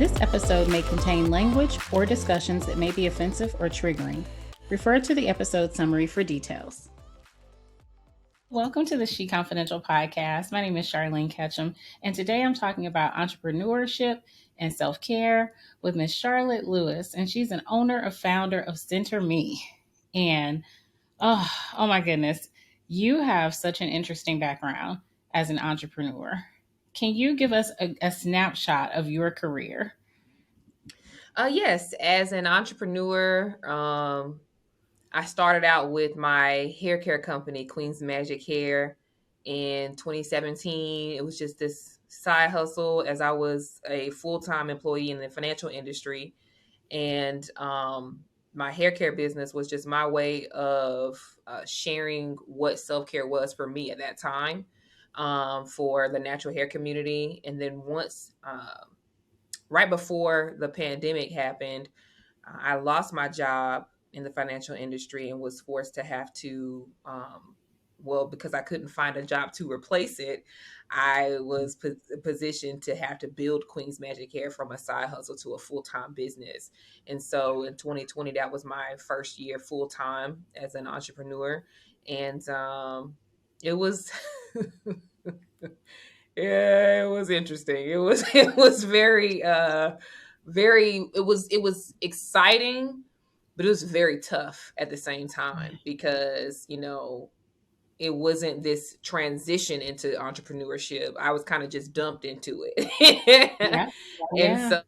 This episode may contain language or discussions that may be offensive or triggering. Refer to the episode summary for details. Welcome to the SheConfidential podcast. My name is Charlene Ketchum, and today I'm talking about entrepreneurship and self-care with Miss Charlotte Lewis, and she's an owner and founder of SenterME. And oh my goodness, you have such an interesting background as an entrepreneur. Can you give us a snapshot of your career? Yes, as an entrepreneur, I started out with my hair care company, Queen's Magic Hair, in 2017. It was just this side hustle as I was a full-time employee in the financial industry. And my hair care business was just my way of sharing what self-care was for me at that time, for the natural hair community. And then once right before the pandemic happened, I lost my job in the financial industry and was forced to have to, because I couldn't find a job to replace it, I was positioned to have to build Queen's Magic Hair from a side hustle to a full-time business. And so in 2020, that was my first year full-time as an entrepreneur. And it was... Yeah, it was interesting. It was very it was exciting, but it was very tough at the same time because, it wasn't this transition into entrepreneurship. I was kind of just dumped into it. Yeah. And Yeah.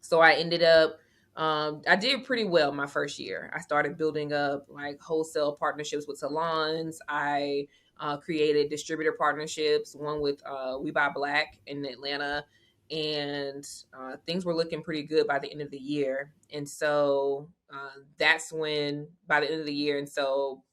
so I ended up I did pretty well my first year. I started building up like wholesale partnerships with salons. I created distributor partnerships, one with We Buy Black in Atlanta, and things were looking pretty good by the end of the year. And so that's when, by the end of the year, and so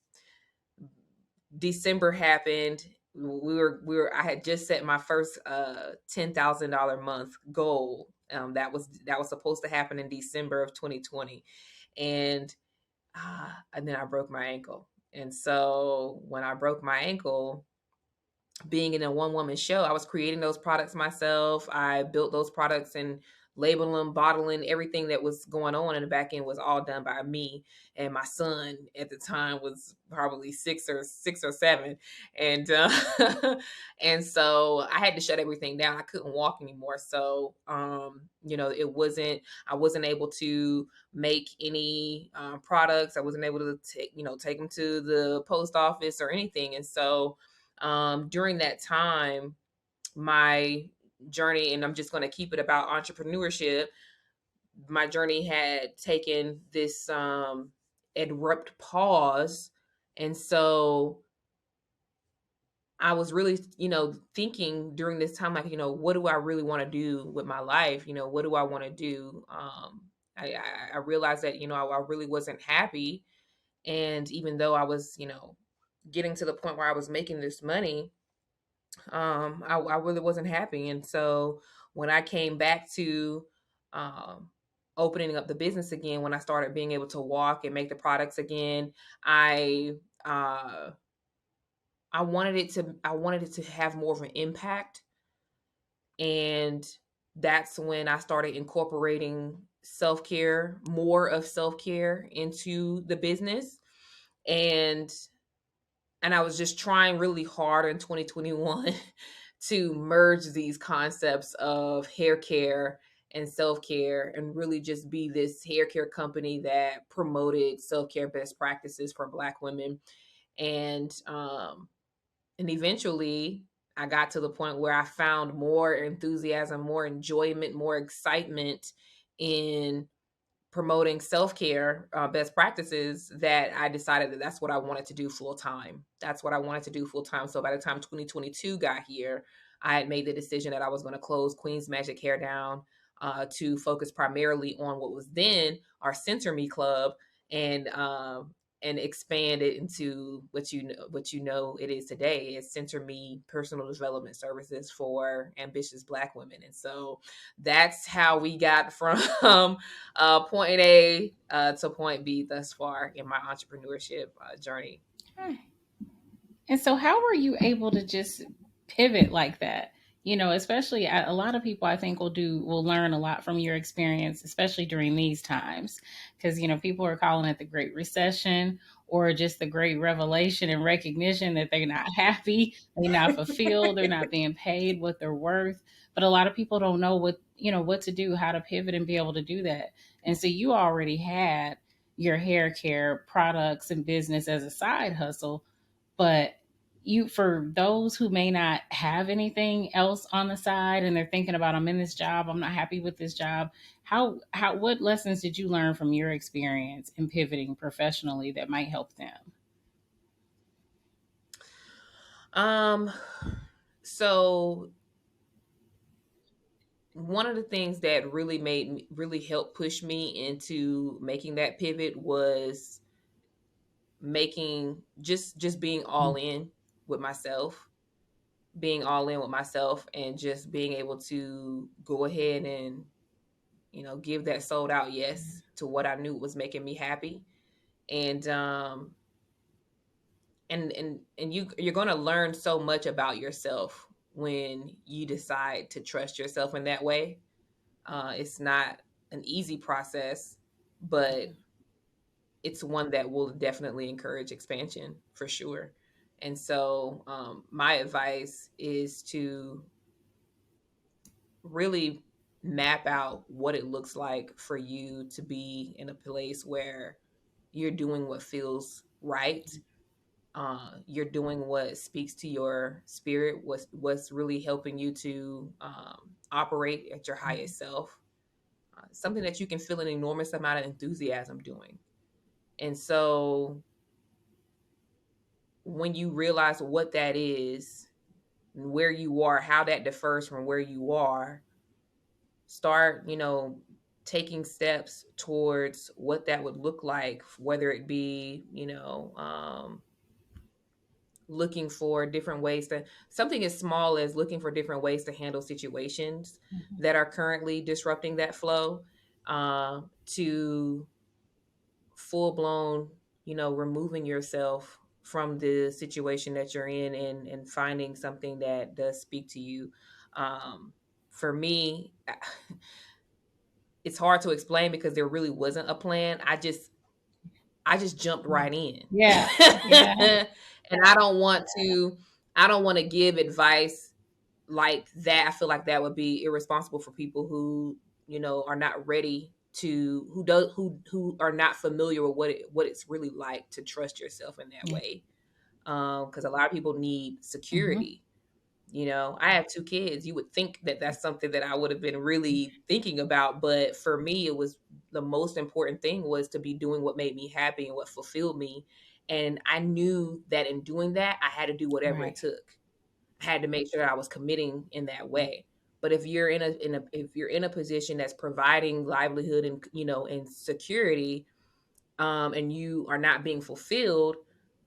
December happened. I had just set my first $10,000 month goal. That was supposed to happen in December of 2020, and then I broke my ankle. And so when I broke my ankle, being in a one-woman show, I was creating those products myself. I built those products and labeling them, bottling, everything that was going on in the back end was all done by me. And my son at the time was probably six or seven. And and so I had to shut everything down. I couldn't walk anymore. So I wasn't able to make any products. I wasn't able to take them to the post office or anything. And so during that time, my journey, and I'm just going to keep it about entrepreneurship, my journey had taken this abrupt pause. And so I was really, thinking during this time, like, what do I really want to do with my life? What do I want to do? I realized that, I really wasn't happy. And even though I was, getting to the point where I was making this money, I really wasn't happy. And so when I came back to um, opening up the business again, when I started being able to walk and make the products again, I uh, I wanted it to have more of an impact. And that's when I started incorporating more of self-care into the business. And I was just trying really hard in 2021 to merge these concepts of hair care and self-care and really just be this hair care company that promoted self-care best practices for Black women. And eventually I got to the point where I found more enthusiasm, more enjoyment, more excitement in promoting self-care best practices, that I decided that that's what I wanted to do full time. So by the time 2022 got here, I had made the decision that I was going to close Queen's Magic Hair down to focus primarily on what was then our SenterME club, and expand it into what it is today. It's SenterME personal development services for ambitious Black women. And so that's how we got from point A to point B thus far in my entrepreneurship journey. And so how were you able to just pivot like that? especially a lot of people I think will learn a lot from your experience, especially during these times, because people are calling it the Great Recession or just the Great Revelation and recognition that they're not happy, they're not fulfilled, they're not being paid what they're worth. But a lot of people don't know what to do, how to pivot and be able to do that. And so you already had your hair care products and business as a side hustle, but for those who may not have anything else on the side and they're thinking about, I'm in this job, I'm not happy with this job, what lessons did you learn from your experience in pivoting professionally that might help them? Um, so one of the things that really helped push me into making that pivot was making just being all in with myself, being all in with myself and just being able to go ahead and give that sold out yes to what I knew was making me happy. And you're going to learn so much about yourself when you decide to trust yourself in that way. It's not an easy process, but it's one that will definitely encourage expansion for sure. And so my advice is to really map out what it looks like for you to be in a place where you're doing what feels right. You're doing what speaks to your spirit, what's really helping you to operate at your highest self, something that you can feel an enormous amount of enthusiasm doing. And so when you realize what that is, where you are, how that differs from where you are, start, taking steps towards what that would look like, whether it be, looking for different ways to something as small as looking for different ways to handle situations that are currently disrupting that flow, to full blown, removing yourself from the situation that you're in and finding something that does speak to you. For me, it's hard to explain because there really wasn't a plan. I just jumped right in. Yeah. Yeah. And I don't want to give advice like that. I feel like that would be irresponsible for people who, are not ready to who are not familiar with what it's really like to trust yourself in that Yeah. way. Cuz a lot of people need Mm-hmm. security. I have 2 kids. You would think that that's something that I would have been really thinking about, but for me, it was the most important thing was to be doing what made me happy and what fulfilled me. And I knew that in doing that, I had to do whatever it Right. took. I had to make sure that I was committing in that way. But if you're if you're in a position that's providing livelihood and and security, and you are not being fulfilled,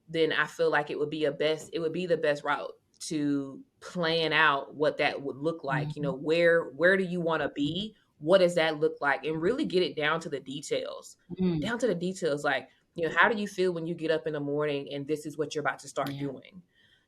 then I feel like it would be the best route to plan out what that would look like. Mm-hmm. Where do you want to be? What does that look like? And really get it down to the details. Mm. Down to the details, like, how do you feel when you get up in the morning and this is what you're about to start Yeah. doing?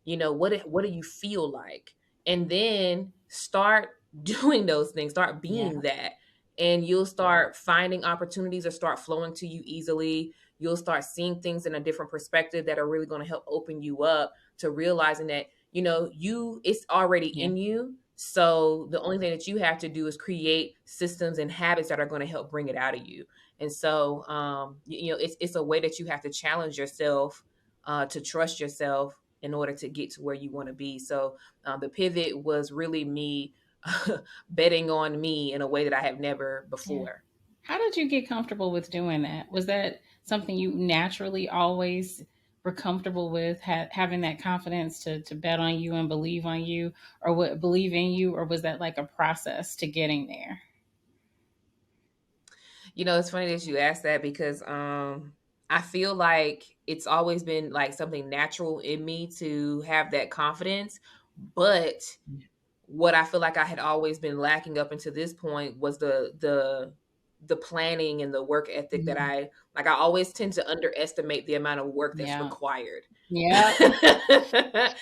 What do you feel like? And then start doing those things, start Yeah. being that. And you'll start finding opportunities that start flowing to you easily. You'll start seeing things in a different perspective that are really going to help open you up to realizing that, it's already Yeah. in you. So the only thing that you have to do is create systems and habits that are going to help bring it out of you. And so, it's a way that you have to challenge yourself, to trust yourself in order to get to where you want to be. So the pivot was really me betting on me in a way that I have never Yeah. before. How did you get comfortable with doing that? Was that something you naturally always were comfortable with, having that confidence to bet on you and believe on you, or what believe in you, or was that like a process to getting there? It's funny that you asked that because I feel like it's always been like something natural in me to have that confidence, but what I feel like I had always been lacking up until this point was the planning and the work ethic that Mhm. I always tend to underestimate the amount of work that's Yeah. required. Yeah.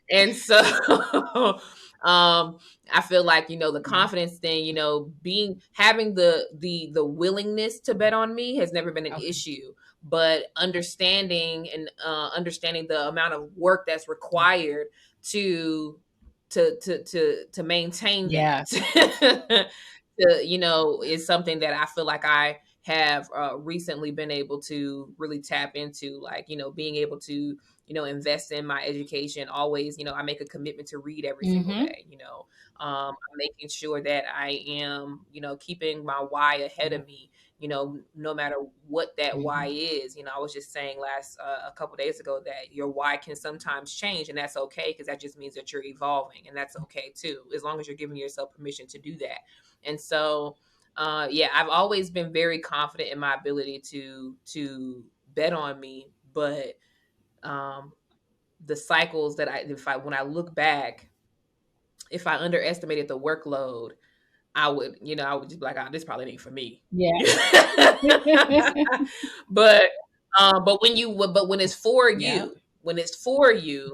And so I feel like, the confidence thing, having the willingness to bet on me has never been an Okay. issue, but understanding the amount of work that's required to to maintain Yes. that is something that I feel like I have recently been able to really tap into, like, being able to, invest in my education. Always, I make a commitment to read every single Mm-hmm. day. I'm making sure that I am, keeping my why ahead Yeah. of me, no matter what that why Mm-hmm. is. I was just saying a couple days ago that your why can sometimes change, and that's okay, because that just means that you're evolving, and that's okay too, as long as you're giving yourself permission to do that. And so, yeah, I've always been very confident in my ability to bet on me, but um, the cycles that when I look back, if I underestimated the workload, I would just be like, oh, this probably ain't for me. Yeah. but but when it's for Yep. you,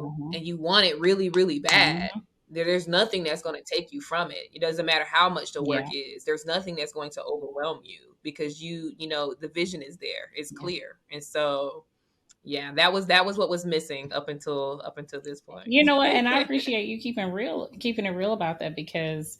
Mm-hmm. and you want it really, really bad, Mm-hmm. there's nothing that's going to take you from it. It doesn't matter how much the work Yeah. is. There's nothing that's going to overwhelm you, because the vision is there. It's Yeah. clear. And so, yeah, that was what was missing up until this point. You know what? And I appreciate you keeping it real about that, because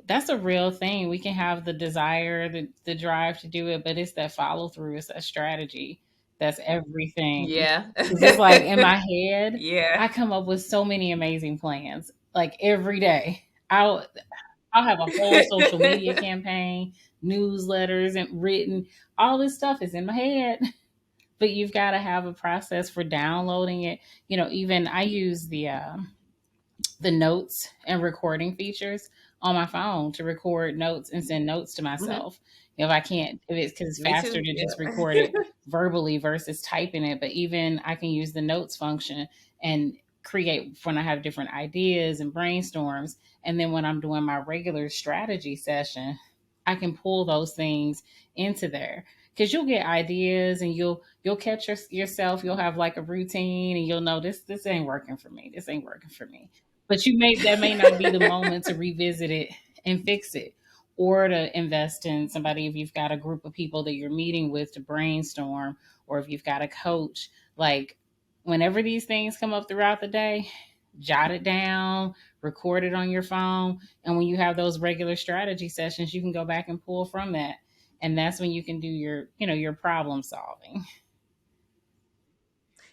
that's a real thing. We can have the desire, the drive to do it, but it's that follow through, it's that strategy. That's everything. Yeah. Because it's like in my head, Yeah. I come up with so many amazing plans. Like every day, I'll have a whole social media campaign, newsletters, and written. All this stuff is in my head, but you've got to have a process for downloading it. Even I use the notes and recording features on my phone to record notes and send notes to Mhm. myself. If I can't, if it's because it's Me faster too. to just record Yeah. it verbally versus typing it. But even I can use the notes function and create when I have different ideas and brainstorms. And then when I'm doing my regular strategy session, I can pull those things into there, because you'll get ideas and you'll catch yourself. You'll have like a routine and you'll know this ain't working for me. This ain't working for me. But that may not be the moment to revisit it and fix it, or to invest in somebody if you've got a group of people that you're meeting with to brainstorm, or if you've got a coach. Like, whenever these things come up throughout the day, jot it down, record it on your phone, and when you have those regular strategy sessions, you can go back and pull from that. And that's when you can do your problem solving.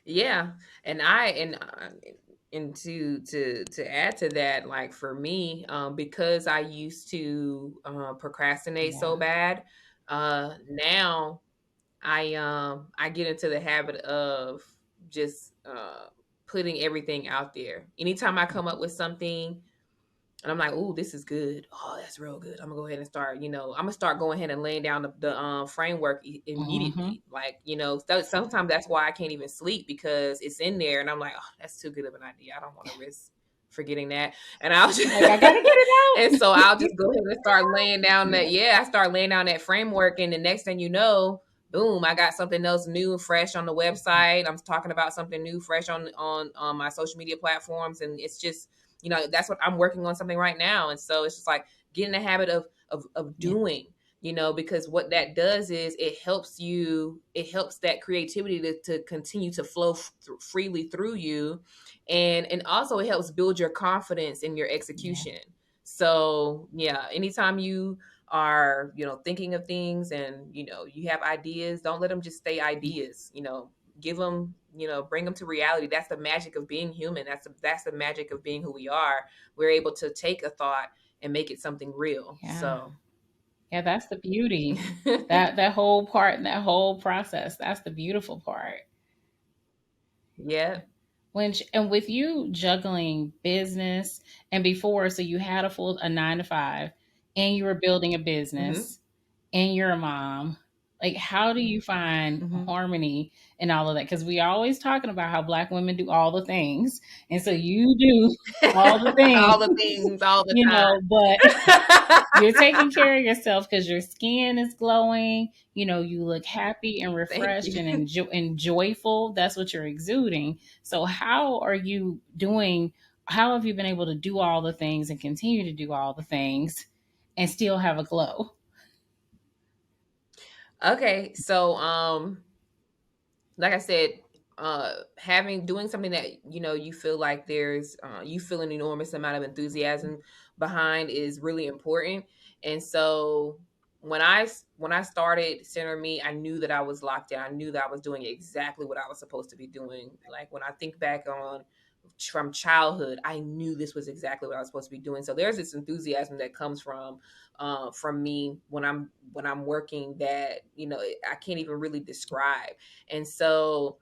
Yeah, and to add to that, like, for me, because I used to procrastinate so Yeah. bad, now I get into the habit of just putting everything out there. Anytime I come up with something and I'm like, "Ooh, this is good. Oh, that's real good. I'm gonna go ahead and start. I'm gonna start going ahead and laying down the framework Mm-hmm. immediately. Like, sometimes that's why I can't even sleep, because it's in there, and I'm like, oh, that's too good of an idea. I don't want to risk forgetting that. And I'll just Like, I gotta get it and so out. I'll just go ahead and start laying down that. Yeah. Yeah, I start laying down that framework, and the next thing you know, boom, I got something else new and fresh on the website. I'm talking about something new, fresh on my social media platforms, and it's just, that's what I'm working on, something right now. And so it's just like, get in the habit of Yeah. doing, because what that does is it helps that creativity to continue to flow freely through you, and also it helps build your confidence in your Yeah. execution. So, yeah, anytime you are, thinking of things, and you have ideas, don't let them just stay Yeah. ideas. Give them, bring them to reality. That's the magic of being human. That's the magic of being who we are. We're able to take a thought and make it something real. Yeah. So Yeah, that's the beauty. That whole part and that whole process, that's the beautiful part. yeah. And with you juggling business and before, so you had a 9 to 5, and you were building a Hmm. business, and you're a mom. Like, how do you find Hmm. harmony in all of that? Because we always talking about how Black women do all the things, and so you do all the All the things, things all the but time. you're taking care of yourself because your skin is glowing. You look happy and Thank refreshed you. and joyful. That's what you're exuding. So, how are you doing how have you been able to do all the things and continue to do all the things and still have a glow? Okay, so like I said, doing something that you feel like there's you feel an enormous amount of enthusiasm behind is really important. And so when I started SenterME, I knew that I was locked in. I knew that I was doing exactly what I was supposed to be doing. Like when I think back on from childhood, I knew this was exactly what I was supposed to be doing. So there's this enthusiasm that comes from me when I'm working that I can't even really describe. And so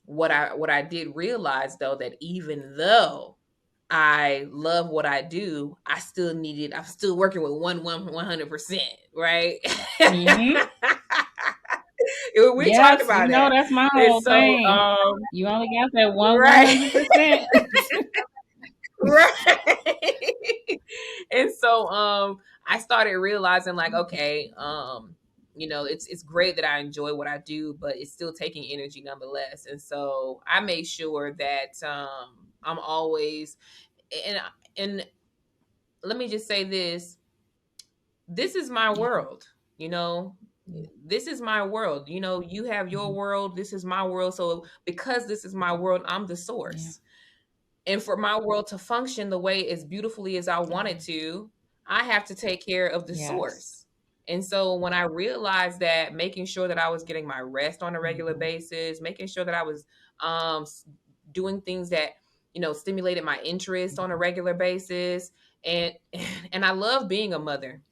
what I did realize though, that even though I love what I do, I'm still working with 100%, right? Mm-hmm. We talked Yes, you about know that. that's my And whole so thing. You only got that one right. 100%. Right. And so I started realizing like, okay, it's great that I enjoy what I do, but it's still taking energy nonetheless. And so I made sure that I'm always and and let me just say this is my Yeah. world, you know. This is my world. You have your Mhm. world, this is my world. So because this is my world, I'm the Yeah. source. And for my world to function the way as beautifully as I want it to, I have to take care of the Yes. source. And so when I realized that, making sure that I was getting my rest on a regular Mhm. basis, making sure that I was um, doing things that stimulated my interest on a regular basis, and and I love being a mother.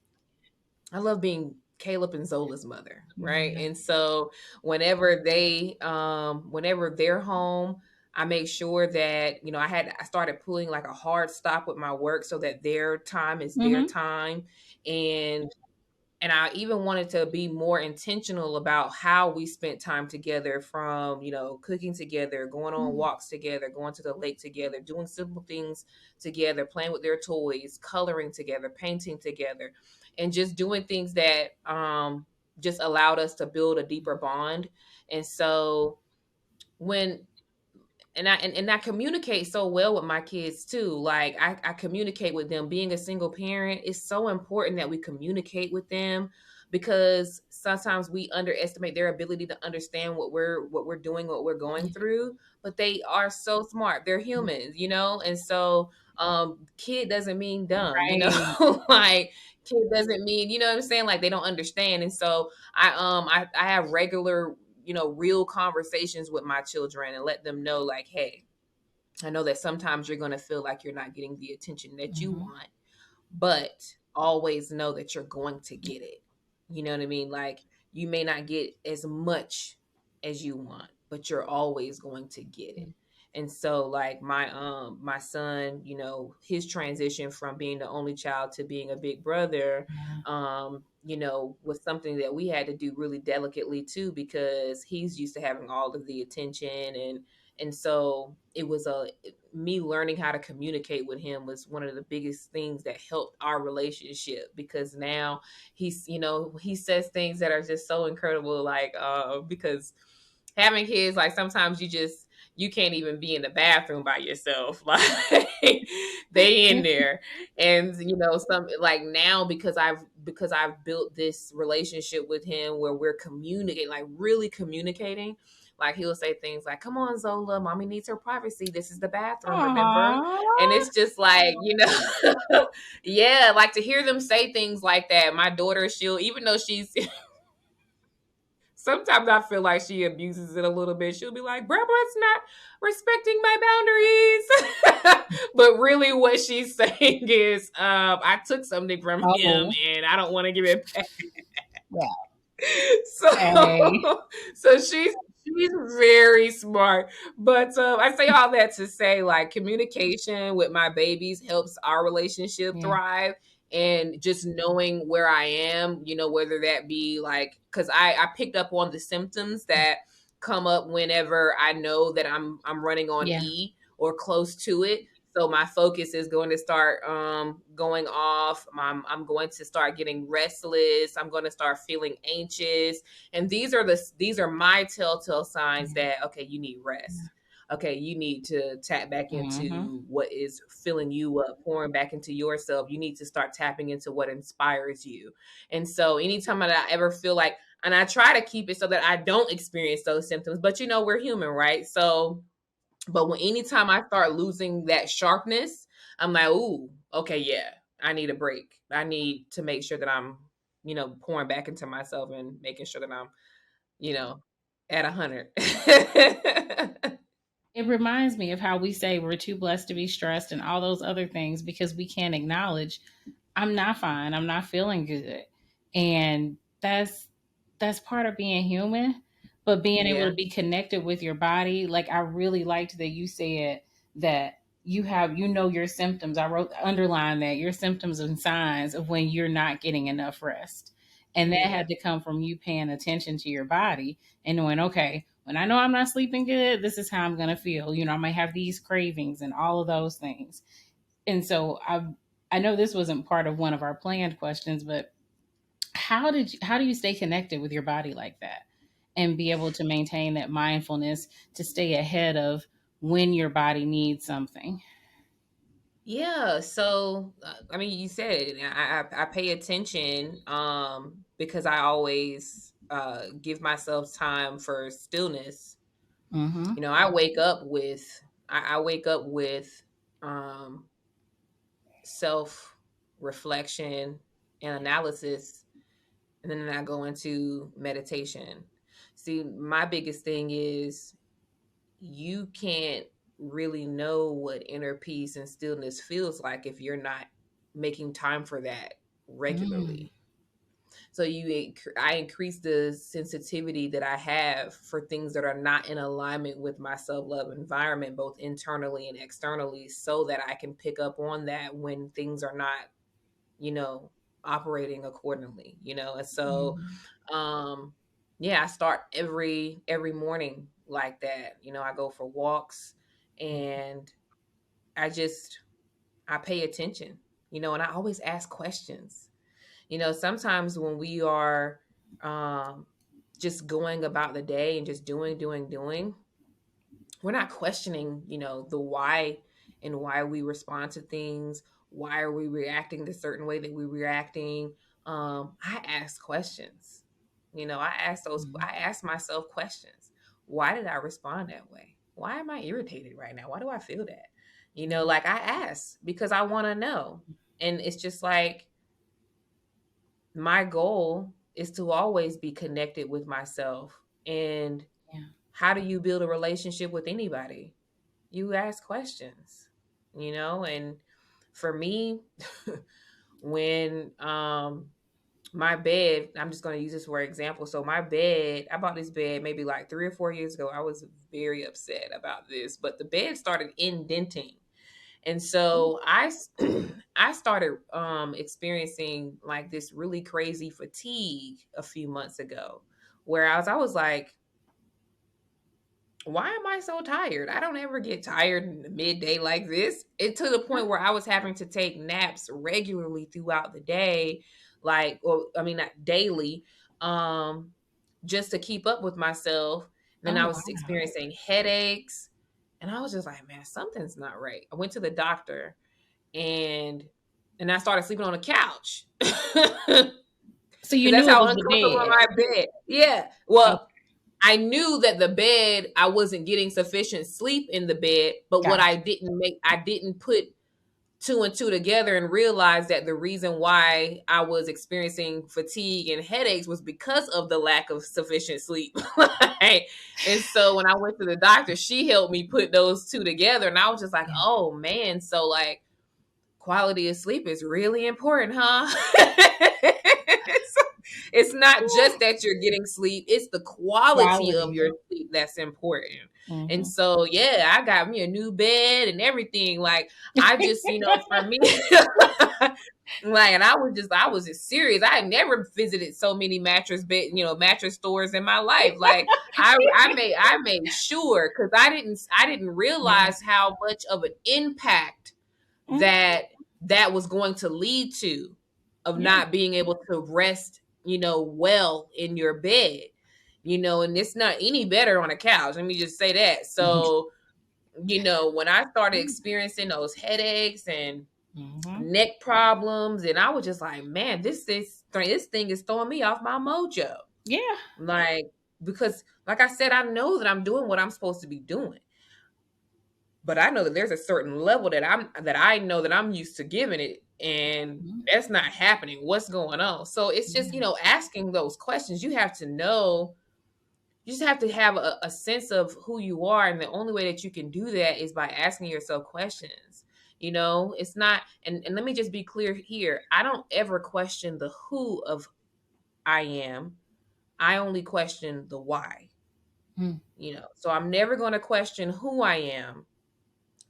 I love being Caleb and Zola's mother, right? Yeah. And so whenever they're home, I make sure that, I started pulling like a hard stop with my work so that their time is their Mm-hmm. time. And I even wanted to be more intentional about how we spent time together, from cooking together, going on walks together, going to the lake together, doing simple things together, playing with their toys, coloring together, painting together, and just doing things that just allowed us to build a deeper bond. And so when and I communicate so well with my kids too. Like I communicate with them. Being a single parent, it's so important that we communicate with them, because sometimes we underestimate their ability to understand what we're doing, what we're going Yeah. through. But they are so smart. They're humans, and so kid doesn't mean dumb, Right. like kid doesn't mean, what I'm saying, like they don't understand. And so I have regular, real conversations with my children and let them know like, hey, I know that sometimes you're going to feel like you're not getting the attention that you Mm-hmm. want, but always know that you're going to get it. You know what I mean? Like you may not get as much as you want, but you're always going to get it. And so like my son, his transition from being the only child to being a big brother, Yeah. was something that we had to do really delicately too, because he's used to having all of the attention. And so it was me learning how to communicate with him was one of the biggest things that helped our relationship, because now he says things that are just so incredible, like because having kids, like sometimes you can't even be in the bathroom by yourself. Like they in there. And some, like now, because I've built this relationship with him where we're communicating, like really communicating. Like he'll say things like, come on, Zola, mommy needs her privacy, this is the bathroom, remember? And Aww. it's just like, yeah, like to hear them say things like that. My daughter, she'll, even though she's sometimes I feel like she abuses it a little bit. She'll be like, Grandma's not respecting my boundaries. But really what she's saying is, I took something from him Oh. and I don't want to give it back. Yeah. Hey. So so she's very smart. But I say all that to say, like, communication with my babies helps our relationship Yeah. thrive. And just knowing where I am, whether that be like, because I picked up on the symptoms that come up whenever I know that I'm running on Yeah. E or close to it. So my focus is going to start going off. I'm going to start getting restless. I'm going to start feeling anxious. And these are my telltale signs Yeah. that, okay, you need rest. okay, you need to tap back Mm-hmm. into what is filling you up, pouring back into yourself. You need to start tapping into what inspires you. And so anytime that I ever feel like, and I try to keep it so that I don't experience those symptoms, but we're human, right? So, but when anytime I start losing that sharpness, I'm like, ooh, okay, yeah, I need a break. I need to make sure that I'm, pouring back into myself and making sure that I'm, you know, at 100. It reminds me of how we say we're too blessed to be stressed and all those other things because we can't acknowledge I'm not fine, I'm not feeling good. And that's part of being human, but being able Yeah. to be connected with your body, like I really liked that you said that you know your symptoms. I wrote underline that your symptoms and signs of when you're not getting enough rest. And that Yeah. had to come from you paying attention to your body and knowing, okay, when I know I'm not sleeping good, this is how I'm going to feel. I might have these cravings and all of those things. And so I know this wasn't part of one of our planned questions, but how do you stay connected with your body like that and be able to maintain that mindfulness to stay ahead of when your body needs something? Yeah, so I mean, you said it. I pay attention because I always give myself time for stillness. Mm-hmm. I wake up with I wake up with um self reflection and analysis, and then I go into meditation. See, my biggest thing is you can't really know what inner peace and stillness feels like if you're not making time for that Mm. regularly. So I increase the sensitivity that I have for things that are not in alignment with my self-love environment, both internally and externally, so that I can pick up on that when things are not, you know, operating accordingly, And so Mm. um yeah, I start every morning like that. I go for walks, and I pay attention, and I always ask questions. Sometimes when we are um just going about the day and just doing, we're not questioning, the why and why we respond to things. Why are we reacting the certain way that we're reacting? I ask questions. I ask myself questions. Why did I respond that way? Why am I irritated right now? Why do I feel that? Like I ask because I want to know. And it's just like my goal is to always be connected with myself. And Yeah. how do you build a relationship with anybody? You ask questions, and for me, when my bed, I'm just going to use this for example. So my bed, I bought this bed maybe like 3 or 4 years ago. I was very upset about this, but the bed started indenting. And so I started experiencing like this really crazy fatigue a few months ago, where I was like, why am I so tired? I don't ever get tired in the midday like this. It to the point where I was having to take naps regularly throughout the day, like, or I mean, not daily, um, just to keep up with myself. And then Oh I wow. was experiencing headaches, and I was just like, man, something's not right. I went to the doctor, and I started sleeping on the couch because So you that's knew it how was the uncomfortable bed. my bed. Yeah, Okay, well, I knew that the bed, I wasn't getting sufficient sleep in the bed, but what gotcha. I didn't put two and two together and realize that the reason why I was experiencing fatigue and headaches was because of the lack of sufficient sleep. Like, and so when I went to the doctor, she helped me put those two together, and I was just like, Yeah. oh man, so like quality of sleep is really important, huh? It's not just that you're getting sleep, it's the quality of Quality. your sleep that's important. And Mm-hmm. so, yeah, I got me a new bed and everything. Like, I just, for me, like, and I was just serious. I had never visited so many mattress stores in my life. Like, I made sure because I didn't Yeah. realize how much of an impact Mhm. that was going to lead to, of Yeah. not being able to rest, well in your bed, and it's not any better on a couch. Let me just say that. So, When I started experiencing those headaches and Mm-hmm. neck problems, and I was just like, man, this thing is throwing me off my mojo. Yeah. Like, because like I said, I know that I'm doing what I'm supposed to be doing. But I know that there's a certain level that I know that I'm used to giving it, and Mm-hmm. that's not happening. What's going on? So it's just, Yeah. asking those questions. You have to know, you just have to have a sense of who you are. And the only way that you can do that is by asking yourself questions. It's not, and let me just be clear here. I don't ever question the who of I am. I only question the why. Mm-hmm. So I'm never going to question who I am,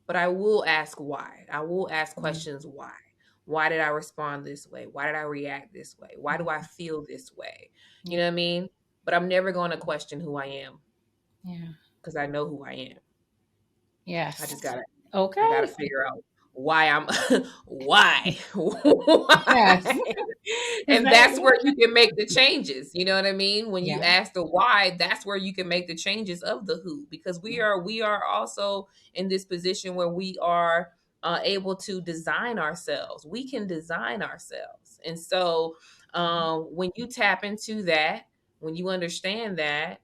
but I will ask why. I will ask questions why. Why did I respond this way? Why did I react this way? Why do I feel this way? You Yeah. know what I mean? But I'm never going to question who I am Yeah. because I know who I am. I just Yes. gotta I gotta Okay. figure out why I'm why. Yes. Why? Is And that that's where yeah? you can make the changes. You know what I mean? When you Yeah. ask the why, that's where you can make the changes of the who, because we are also in this position where we are able to design ourselves. We can design ourselves. And so when you tap into that, when you understand that,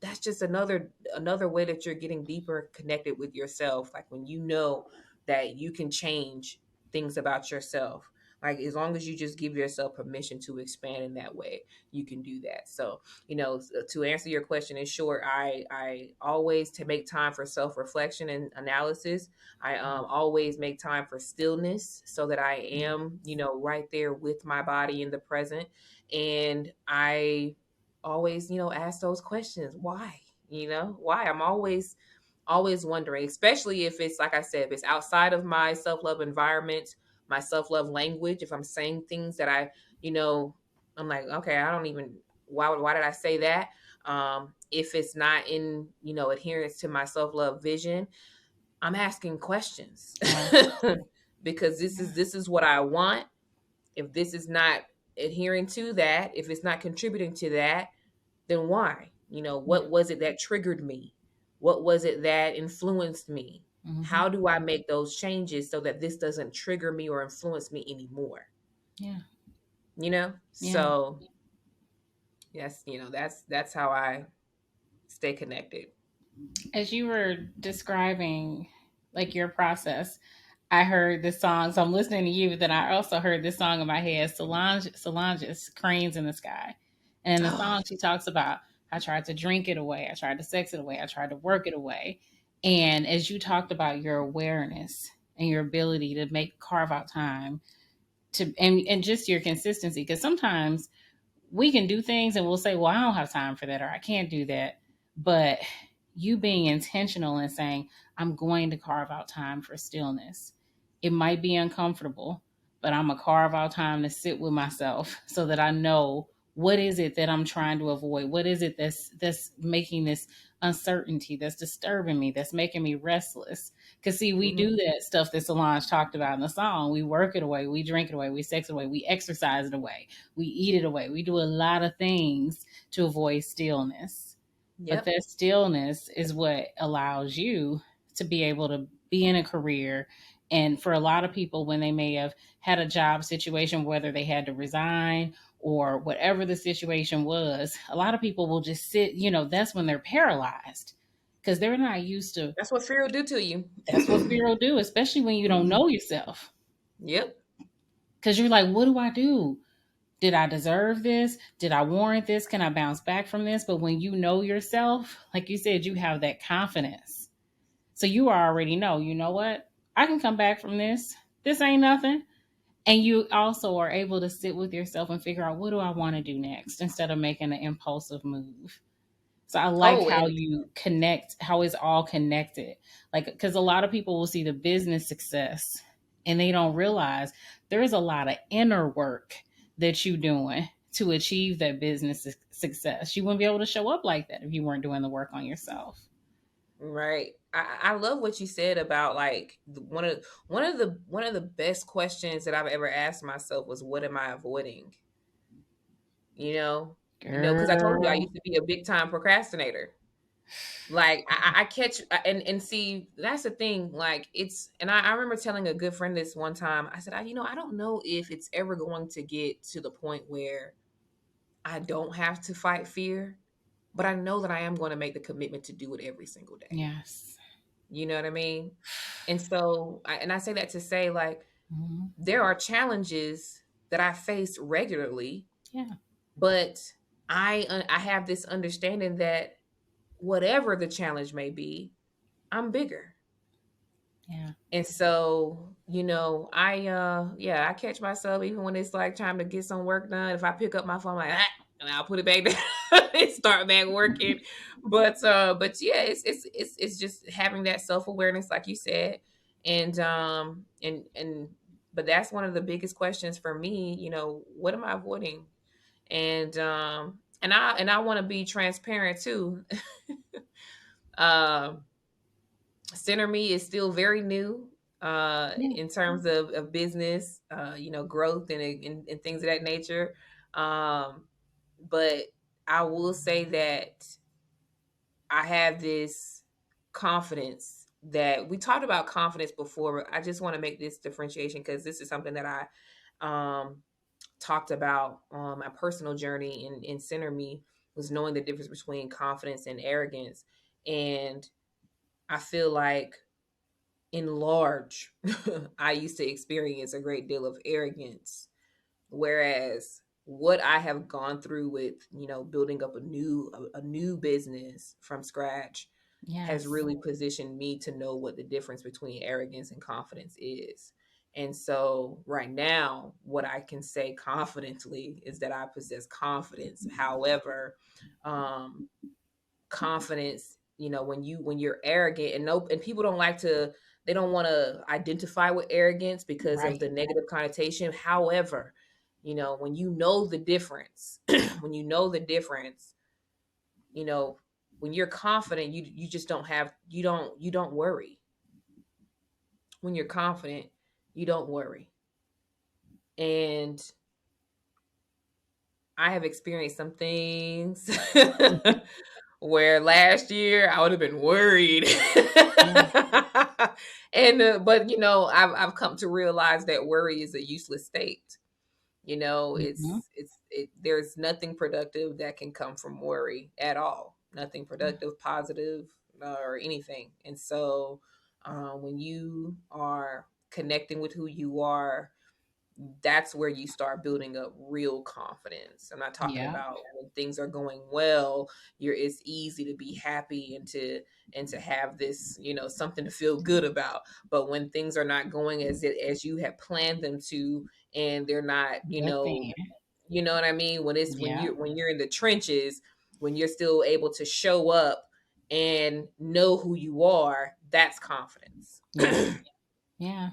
that's just another way that you're getting deeper connected with yourself. Like when you know that you can change things about yourself, like as long as you just give yourself permission to expand in that way, you can do that. So to answer your question in short, I always to make time for self-reflection and analysis. I always make time for stillness so that I Yeah. am right there with my body in the present. And I always ask those questions. Why I'm always wondering, especially if it's, like I said, if it's outside of my self-love environment, my self-love language. If I'm saying things that you know I'm like, okay, I don't even, why did I say that? If it's not in adherence to my self-love vision, I'm asking questions. Yeah. Because this is what I want. If this is not adhering to that, if it's not contributing to that, then why? Yeah. What was it that triggered me? What was it that influenced me? Mm-hmm. How do I make those changes so that this doesn't trigger me or influence me anymore? Yeah. Yeah. So yes, that's how I stay connected. As you were describing like your process, I heard this song. So I'm listening to you, but then I also heard this song in my head, Solange's Cranes in the Sky. And in the Oh, song she talks about, I tried to drink it away, I tried to sex it away, I tried to work it away. And as you talked about your awareness and your ability to make carve out time to and just your consistency, because sometimes we can do things and we'll say, well, I don't have time for that or I can't do that. But you being intentional and saying, I'm going to carve out time for stillness. It might be uncomfortable, but I'm going to carve out time to sit with myself so that I know what is it that I'm trying to avoid? What is it that's making this uncertainty, that's disturbing me, that's making me restless? Because see, we do mhm. that stuff that Solange talked about in the song. We work it away, we drink it away, we sex it away, we exercise it away, we eat it away. We do a lot of things to avoid stillness. But Yep. that stillness is what allows you to be able to be in a career. And for a lot of people, when they may have had a job situation, whether they had to resign or whatever the situation was, a lot of people will just sit, that's when they're paralyzed because they're not used to. That's what fear will do to you. That's what fear will do, especially when you don't know yourself. Yep. Because you're like, what do I do? Did I deserve this? Did I warrant this? Can I bounce back from this? But when you know yourself, like you said, you have that confidence. So you already you know what? I can come back from this. This ain't nothing. And you also are able to sit with yourself and figure out what do I want to do next instead of making an impulsive move. So I like Oh, how and you connect, how it's all connected. Like, because a lot of people will see the business success and they don't realize there's a lot of inner work that you're doing to achieve that business success. You wouldn't be able to show up like that if you weren't doing the work on yourself. right. I love what you said about, like, one of the best questions that I've ever asked myself was, what am I avoiding? Because I told you I Girl. used to be a big time procrastinator. Like I catch and see that's the thing. Like I remember telling a good friend this one time. I said, I don't know if it's ever going to get to the point where I don't have to fight fear, but I know that I am going to make the commitment to do it every single day. Yes. You know what I mean? And so, I say that to say, like, Mhm. there are challenges that I face regularly, Yeah. but I have this understanding that whatever the challenge may be, I'm bigger. Yeah. And so, I catch myself even when it's like time to get some work done. If I pick up my phone, like, and I'll put it back down and start back working. But yeah, it's just having that self awareness, like you said, and but that's one of the biggest questions for me. What am I avoiding? And I want to be transparent too. um SenterME is still very new Yeah. in terms of business, growth and things of that nature. Um, but I will say that I have this confidence that we talked about confidence before. But I just want to make this differentiation because this is something that I talked about on my personal journey in SenterME was knowing the difference between confidence and arrogance. And I feel like in large, I used to experience a great deal of arrogance. Whereas what I have gone through with, building up a new business from scratch has Yes. really positioned me to know what the difference between arrogance and confidence is. And so right now, what I can say confidently is that I possess confidence. However, um, confidence, when you're arrogant, and no, and people don't like to, they don't want to identify with arrogance because of Right. the negative connotation. However, when you know the difference, when you know the difference, you know when you're confident, you just don't have, you don't worry. When you're confident, you don't worry. And I have experienced some things where last year I would have been worried. Yeah. And but I've come to realize that worry is a useless state. Mhm. There's nothing productive that can come from worry at all. Nothing productive, positive, or anything. And so, when you are connecting with who you are, that's where you start building up real confidence. I'm not talking Yeah. about when things are going well, it's easy to be happy and to have this, something to feel good about. But when things are not going as you have planned them to, and they're not, Good thing. you know what I mean? When Yeah. you're in the trenches, when you're still able to show up and know who you are, that's confidence. Yeah. Yeah.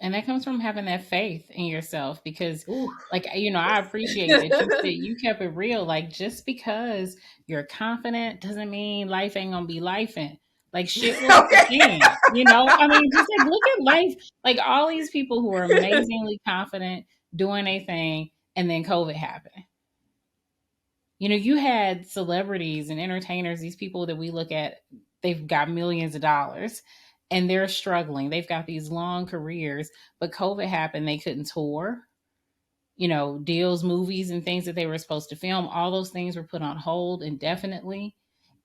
And that comes from having that faith in yourself because, Ooh. like, I appreciate that you kept it real. Like, just because you're confident doesn't mean life ain't gonna be lifing. Like, shit will hit the Okay. fan. I mean, just like look at life. Like all these people who are amazingly confident doing a thing, and then COVID happened. You had celebrities and entertainers, these people that we look at, they've got millions of dollars and they're struggling. They've got these long careers, but COVID happened, they couldn't tour. Deals, movies, and things that they were supposed to film, all those things were put on hold indefinitely.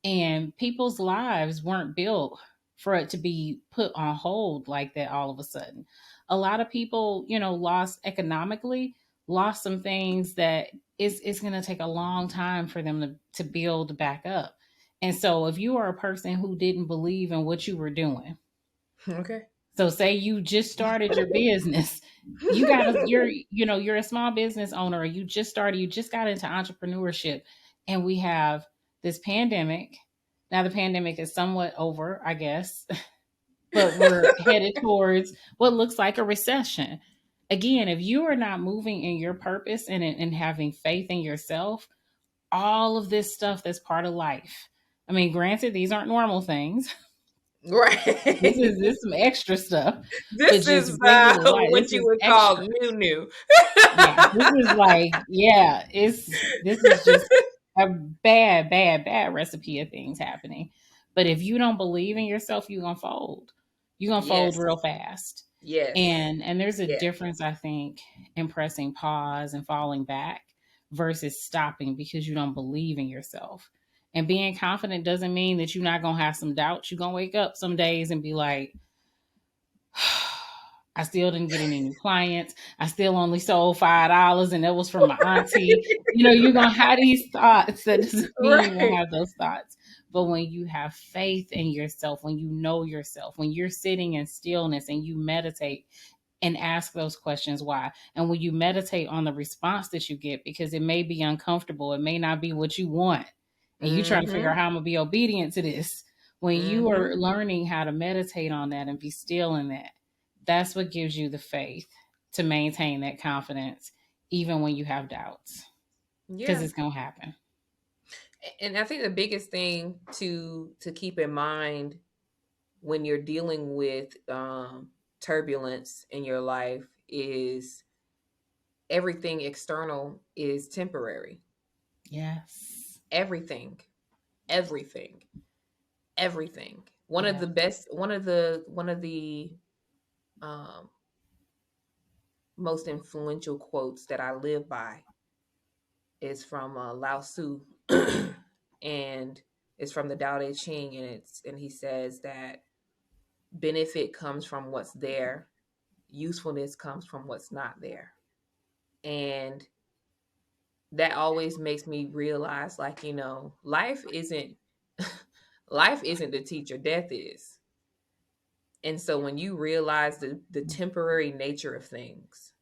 And people's lives weren't built for it to be put on hold like that all of a sudden. A lot of people, lost economically, lost some things that it's going to take a long time for them to build back up. And so if you are a person who didn't believe in what you were doing, Okay. so say you just started your business, you're a small business owner, or you just started, you just got into entrepreneurship, and we have this pandemic. Now the pandemic is somewhat over, I guess, but we're headed towards what looks like a recession. Again, if you are not moving in your purpose and having faith in yourself, all of this stuff that's part of life. I mean, granted, these aren't normal things. This Right. is some extra stuff, but This just is regular life. what This you is would call extra. new. Yeah, this is like, yeah, this is just a bad recipe of things happening. But if you don't believe in yourself, you're gonna fold. You're gonna fold Yes. real fast. Yes. And there's a Yes. difference, I think, in pressing pause and falling back versus stopping because you don't believe in yourself. And being confident doesn't mean that you're not gonna have some doubts. You're gonna wake up some days and be like, I still didn't get any new clients. I still only sold $5 and that was from my auntie. You're gonna have these thoughts. That doesn't mean you're gonna Right. have those thoughts. But when you have faith in yourself, when you know yourself, when you're sitting in stillness and you meditate and ask those questions why. And when you meditate on the response that you get, because it may be uncomfortable, it may not be what you want, and you trying to figure Mm-hmm. out how I'm gonna be obedient to this. When you Mm-hmm. are learning how to meditate on that and be still in that, that's what gives you the faith to maintain that confidence, even when you have doubts, because Yeah. it's gonna happen. And I think the biggest thing to keep in mind when you're dealing with turbulence in your life is everything external is temporary. Yes. Everything, everything, everything. One of Yeah. the best, one of the um, most influential quotes that I live by is from Lao Tzu, and it's from the Tao Te Ching, and he says that benefit comes from what's there, usefulness comes from what's not there, and that always makes me realize, like, life isn't life isn't the teacher, death is. And so when you realize the temporary nature of things,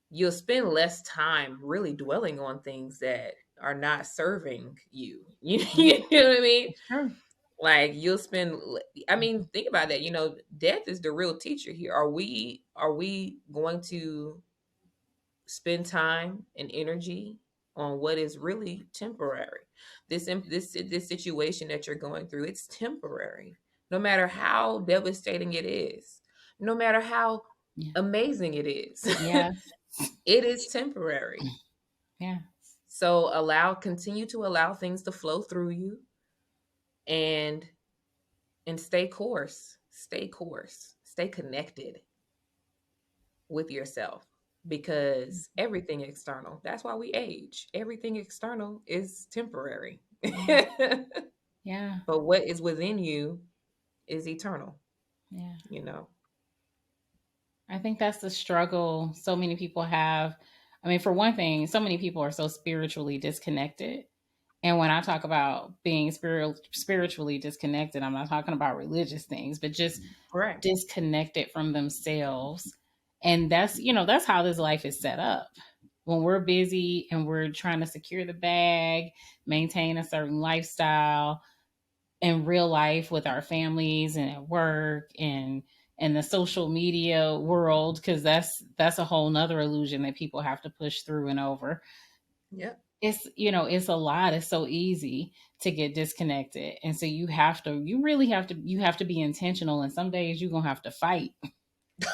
you'll spend less time really dwelling on things that are not serving you. Yeah, You know what I mean? it's true. Like you'll spend, I mean, think about that. Death is the real teacher here. Are we going to spend time and energy on what is really temporary? This situation that you're going through, it's temporary. No matter how devastating it is, no matter how Yeah. amazing it is, Yeah. it is temporary. Yeah. So continue to allow things to flow through you, and stay connected with yourself, because everything external, that's why we age. Everything external is temporary. Yeah. Yeah. But what is within you is eternal, Yeah. you know. I think that's the struggle so many people have. I mean, for one thing, so many people are so spiritually disconnected. And when I talk about being spiritually disconnected, I'm not talking about religious things, but just Correct. disconnected from themselves. And that's how this life is set up. When we're busy and we're trying to secure the bag, maintain a certain lifestyle, in real life with our families and at work and the social media world, because that's a whole nother illusion that people have to push through and over. Yep. It's a lot. It's so easy to get disconnected, and so you have to be intentional, and some days you're gonna have to fight.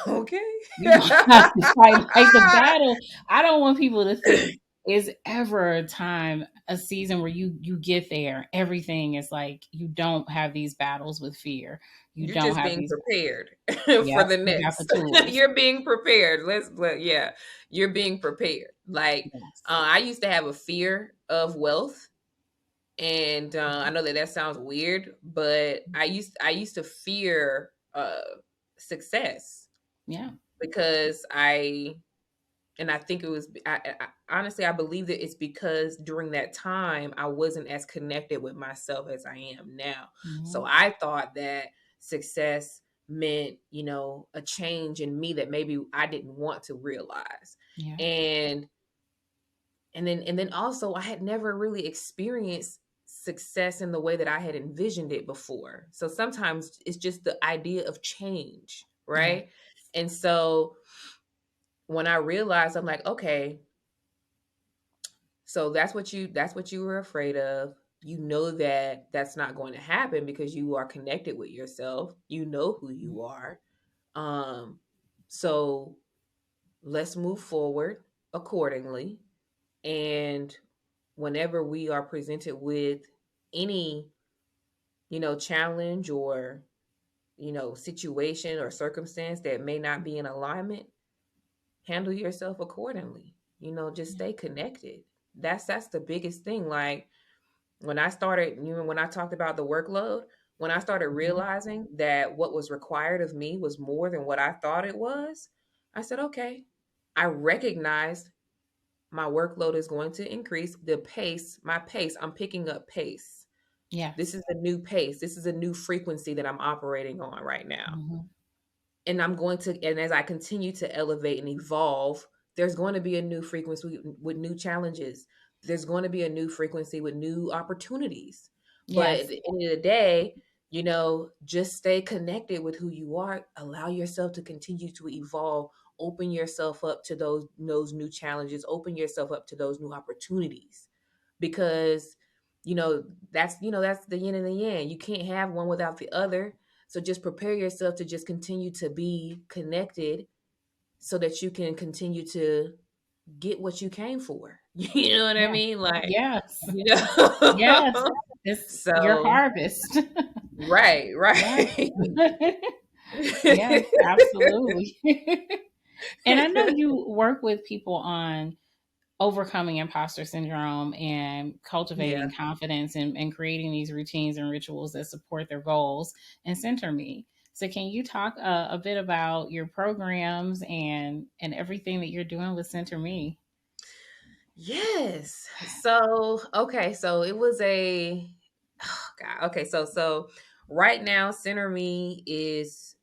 Okay. You're gonna have to fight like the battle. I don't want people to think is ever a time, a season where you get there. Everything is like you don't have these battles with fear. You You're don't just have being these. prepared for Yep, the you got the next. tools. You're being prepared. Yeah, you're being prepared. Like, Yes. I used to have a fear of wealth, and I know that that sounds weird, but I used to fear success, Yeah. because I think it was, honestly, I believe that it's because during that time I wasn't as connected with myself as I am now. So Mhm. I thought that success meant, a change in me that maybe I didn't want to realize. Yeah. And and then also, I had never really experienced success in the way that I had envisioned it before. So sometimes it's just the idea of change, Yeah. right? And so when I realized, I'm like, okay, so that's what you were afraid of. You know that that's not going to happen because you are connected with yourself. You know who you are. Um so let's move forward accordingly. And whenever we are presented with any, challenge or, situation or circumstance that may not be in alignment, handle yourself accordingly. Just stay connected. That's the biggest thing. Like when I started, when I talked about the workload, when I started Mhm. realizing that what was required of me was more than what I thought it was, I said, okay, I recognized my workload is going to increase. The pace, my pace, I'm picking up pace. This Yes. is a new pace. This is a new frequency that I'm operating on right now. Mhm. And and as I continue to elevate and evolve, there's going to be a new frequency with new challenges. There's going to be a new frequency with new opportunities. But at Yes. the end of the day, just stay connected with who you are. Allow yourself to continue to evolve. Open yourself up to those new challenges. Open yourself up to those new opportunities, because you know that's the yin and the yang. You can't have one without the other. So just prepare yourself to just continue to be connected so that you can continue to get what you came for. You know what I Yeah. mean? Like, Yes. you Yes. know. It's your So, harvest. right, Yes. right. Yes, absolutely. And I know you work with people on overcoming imposter syndrome and Yeah. cultivating confidence and creating these routines and rituals that support their goals and center me. So, can you talk a bit about your programs and everything that you're doing with Center Me? Yes. So, okay, so it was a oh God. Okay, so right now SenterME is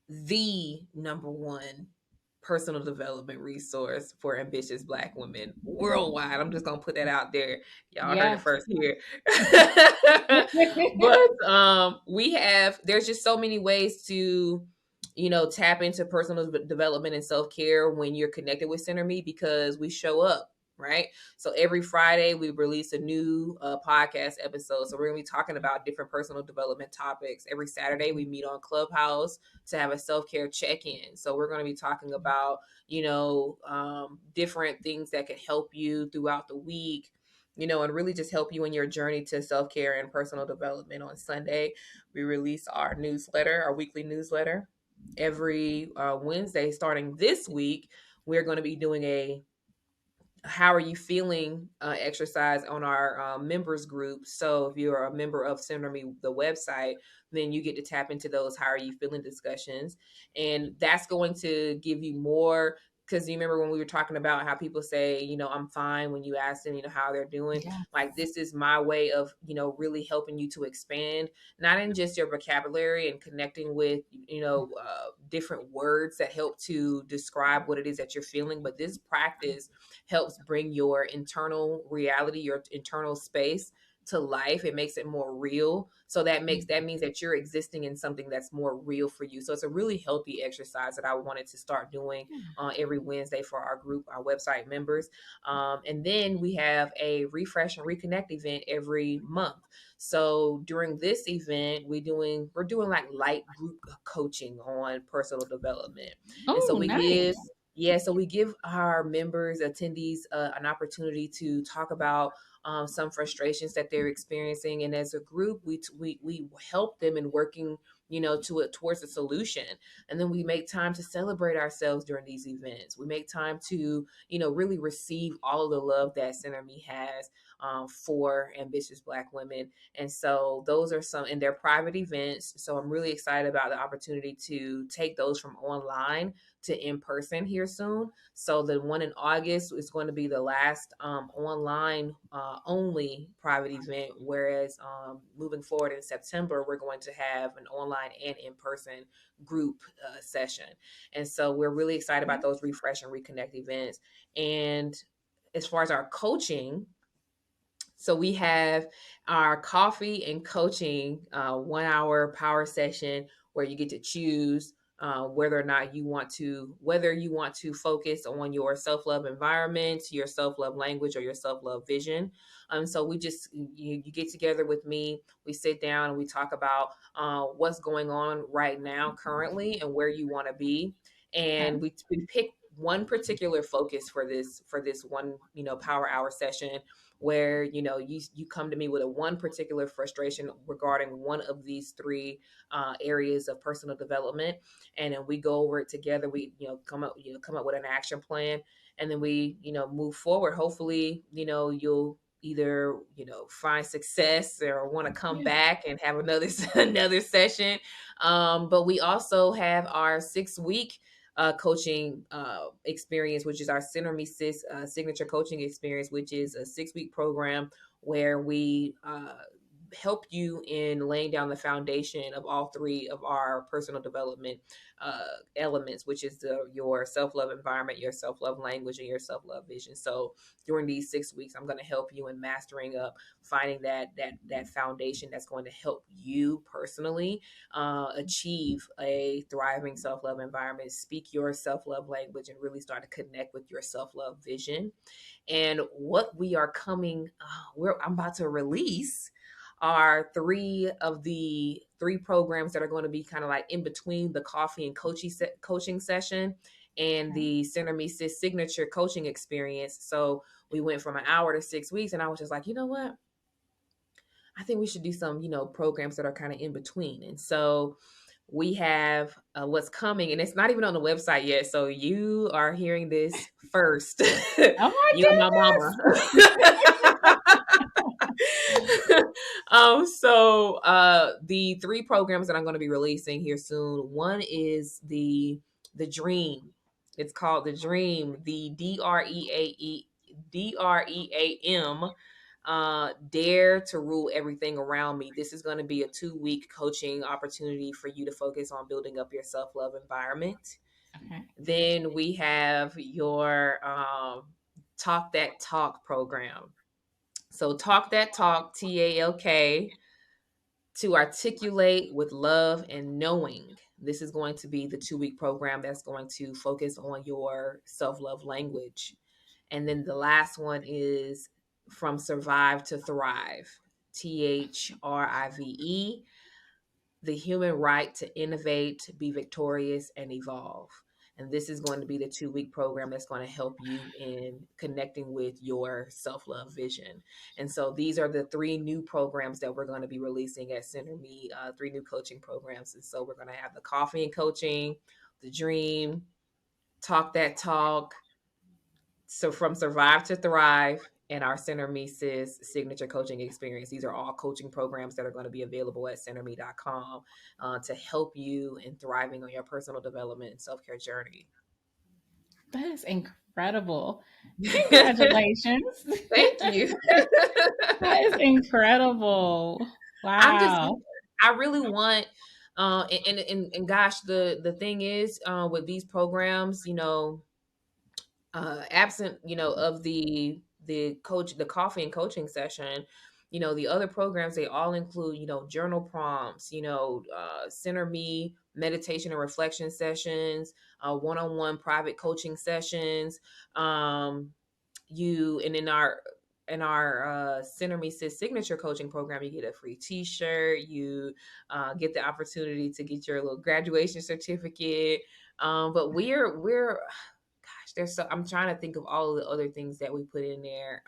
the number one personal development resource for ambitious Black women worldwide. I'm just gonna put that out there. Y'all heard it Yes. first here. But there's just so many ways to tap into personal development and self-care when you're connected with SenterMe, because we show up, right? So every Friday we release a new podcast episode. So we're gonna be talking about different personal development topics. Every Saturday we meet on Clubhouse to have a self-care check-in. So we're going to be talking about, different things that could help you throughout the week, and really just help you in your journey to self-care and personal development. On Sunday, we release our newsletter, our weekly newsletter. Every Wednesday, starting this week, we're going to be doing a how are you feeling exercise on our members group. So if you're a member of SenterMe, the website, then you get to tap into those how are you feeling discussions. And that's going to give you more, because you remember when we were talking about how people say, I'm fine, when you ask them, how they're doing. Yeah. Like, this is my way of, really helping you to expand, not in just your vocabulary and connecting with, different words that help to describe what it is that you're feeling, but this practice helps bring your internal reality, your internal space to life. It makes it more real. So that means that you're existing in something that's more real for you. So it's a really healthy exercise that I wanted to start doing every Wednesday for our group, our website members. And then we have a refresh and reconnect event every month. So during this event, we're doing like light group coaching on personal development. And so Oh, we give nice. yeah, so we give our members, attendees, an opportunity to talk about some frustrations that they're experiencing, and as a group, we help them in working, towards a solution. And then we make time to celebrate ourselves during these events. We make time to, really receive all of the love that SenterMe has for ambitious Black women. And so those are some, and they're private events. So I'm really excited about the opportunity to take those from online to in person here soon. So the one in August is going to be the last online only private event, whereas moving forward in September, we're going to have an online and in person group session. And so we're really excited about those refresh and reconnect events. And as far as our coaching, so we have our coffee and coaching 1 hour power session where you get to choose whether you want to focus on your self-love environment, your self-love language, or your self-love vision. So you get together with me, we sit down and we talk about what's going on right now currently and where you want to be. Okay. And we pick one particular focus for this one, power hour session, where you come to me with a one particular frustration regarding one of these three areas of personal development, and then we go over it together. We come up with an action plan, and then we move forward. Hopefully you'll either find success or want to come Yeah. back and have another another session. But we also have our 6 week coaching experience, which is our SenterME signature coaching experience, which is a 6 week program where we help you in laying down the foundation of all three of our personal development elements, which is your self-love environment, your self-love language, and your self-love vision. So during these 6 weeks, I'm going to help you in mastering up, finding that foundation that's going to help you personally achieve a thriving self-love environment, speak your self-love language, and really start to connect with your self-love vision. And what we are I'm about to release are three of the three programs that are going to be kind of like in between the coffee and coaching session and the SenterME signature coaching experience. So we went from an hour to 6 weeks, and I was just like, you know what? I think we should do some, programs that are kind of in between. And so we have what's coming, and it's not even on the website yet. So you are hearing this first. Oh my You and my mama. The three programs that I'm going to be releasing here soon. One is the Dream. It's called the Dream. The DREAM. Dare to Rule Everything Around Me. This is going to be a 2 week coaching opportunity for you to focus on building up your self love environment. Okay. Then we have your Talk That Talk program. So Talk That Talk, TALK, to articulate with love and knowing. This is going to be the 2 week program that's going to focus on your self love language. And then the last one is From Survive to Thrive, THRIVE, the human right to innovate, be victorious, and evolve. And this is going to be the 2 week program that's going to help you in connecting with your self love vision. And so these are the three new programs that we're going to be releasing at SenterME, three new coaching programs. And so we're going to have the coffee and coaching, the Dream, Talk That Talk, so From Survive to Thrive, and our SenterME signature coaching experience. These are all coaching programs that are going to be available at SenterME.com to help you in thriving on your personal development and self-care journey. That is incredible. Congratulations. Thank you. That is incredible. Wow. I really want, and gosh, the thing is, with these programs, absent, of the coffee and coaching session, the other programs, they all include, journal prompts, SenterME meditation and reflection sessions, one-on-one private coaching sessions. And in our SenterME signature coaching program, you get a free T-shirt. You get the opportunity to get your little graduation certificate. But we're I'm trying to think of all of the other things that we put in there.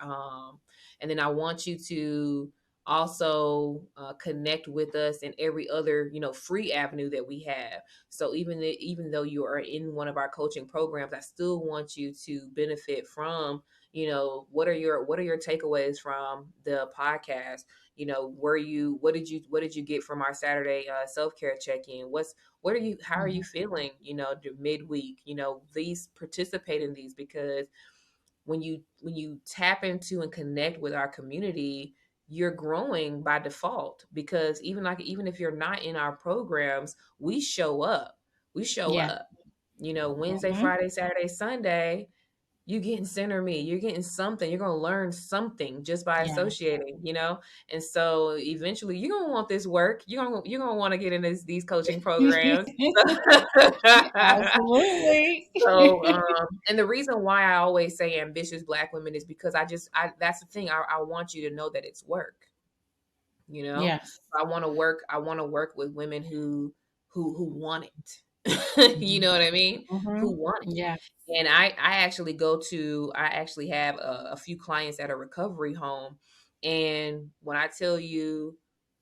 And then I want you to also connect with us in every other, free avenue that we have. So even though you are in one of our coaching programs, I still want you to benefit from, what are your takeaways from the podcast? What did you get from our Saturday self-care check-in? How are you feeling, midweek? These participate in these, because when you tap into and connect with our community, you're growing by default, because even if you're not in our programs, we show up. Yeah. Wednesday, Mhm. Friday, Saturday, Sunday, you getting SenterME, you're getting something, you're going to learn something just by Yeah. associating, and so eventually you're going to want this work, you're going to want to get in these coaching programs. Absolutely. So and the reason why I always say ambitious Black women is because that's the thing, I want you to know that it's work. Yes. I want to work with women who want it. You know what I mean? Mm-hmm. Who want it. Yeah. And I actually have a few clients at a recovery home. And when I tell you,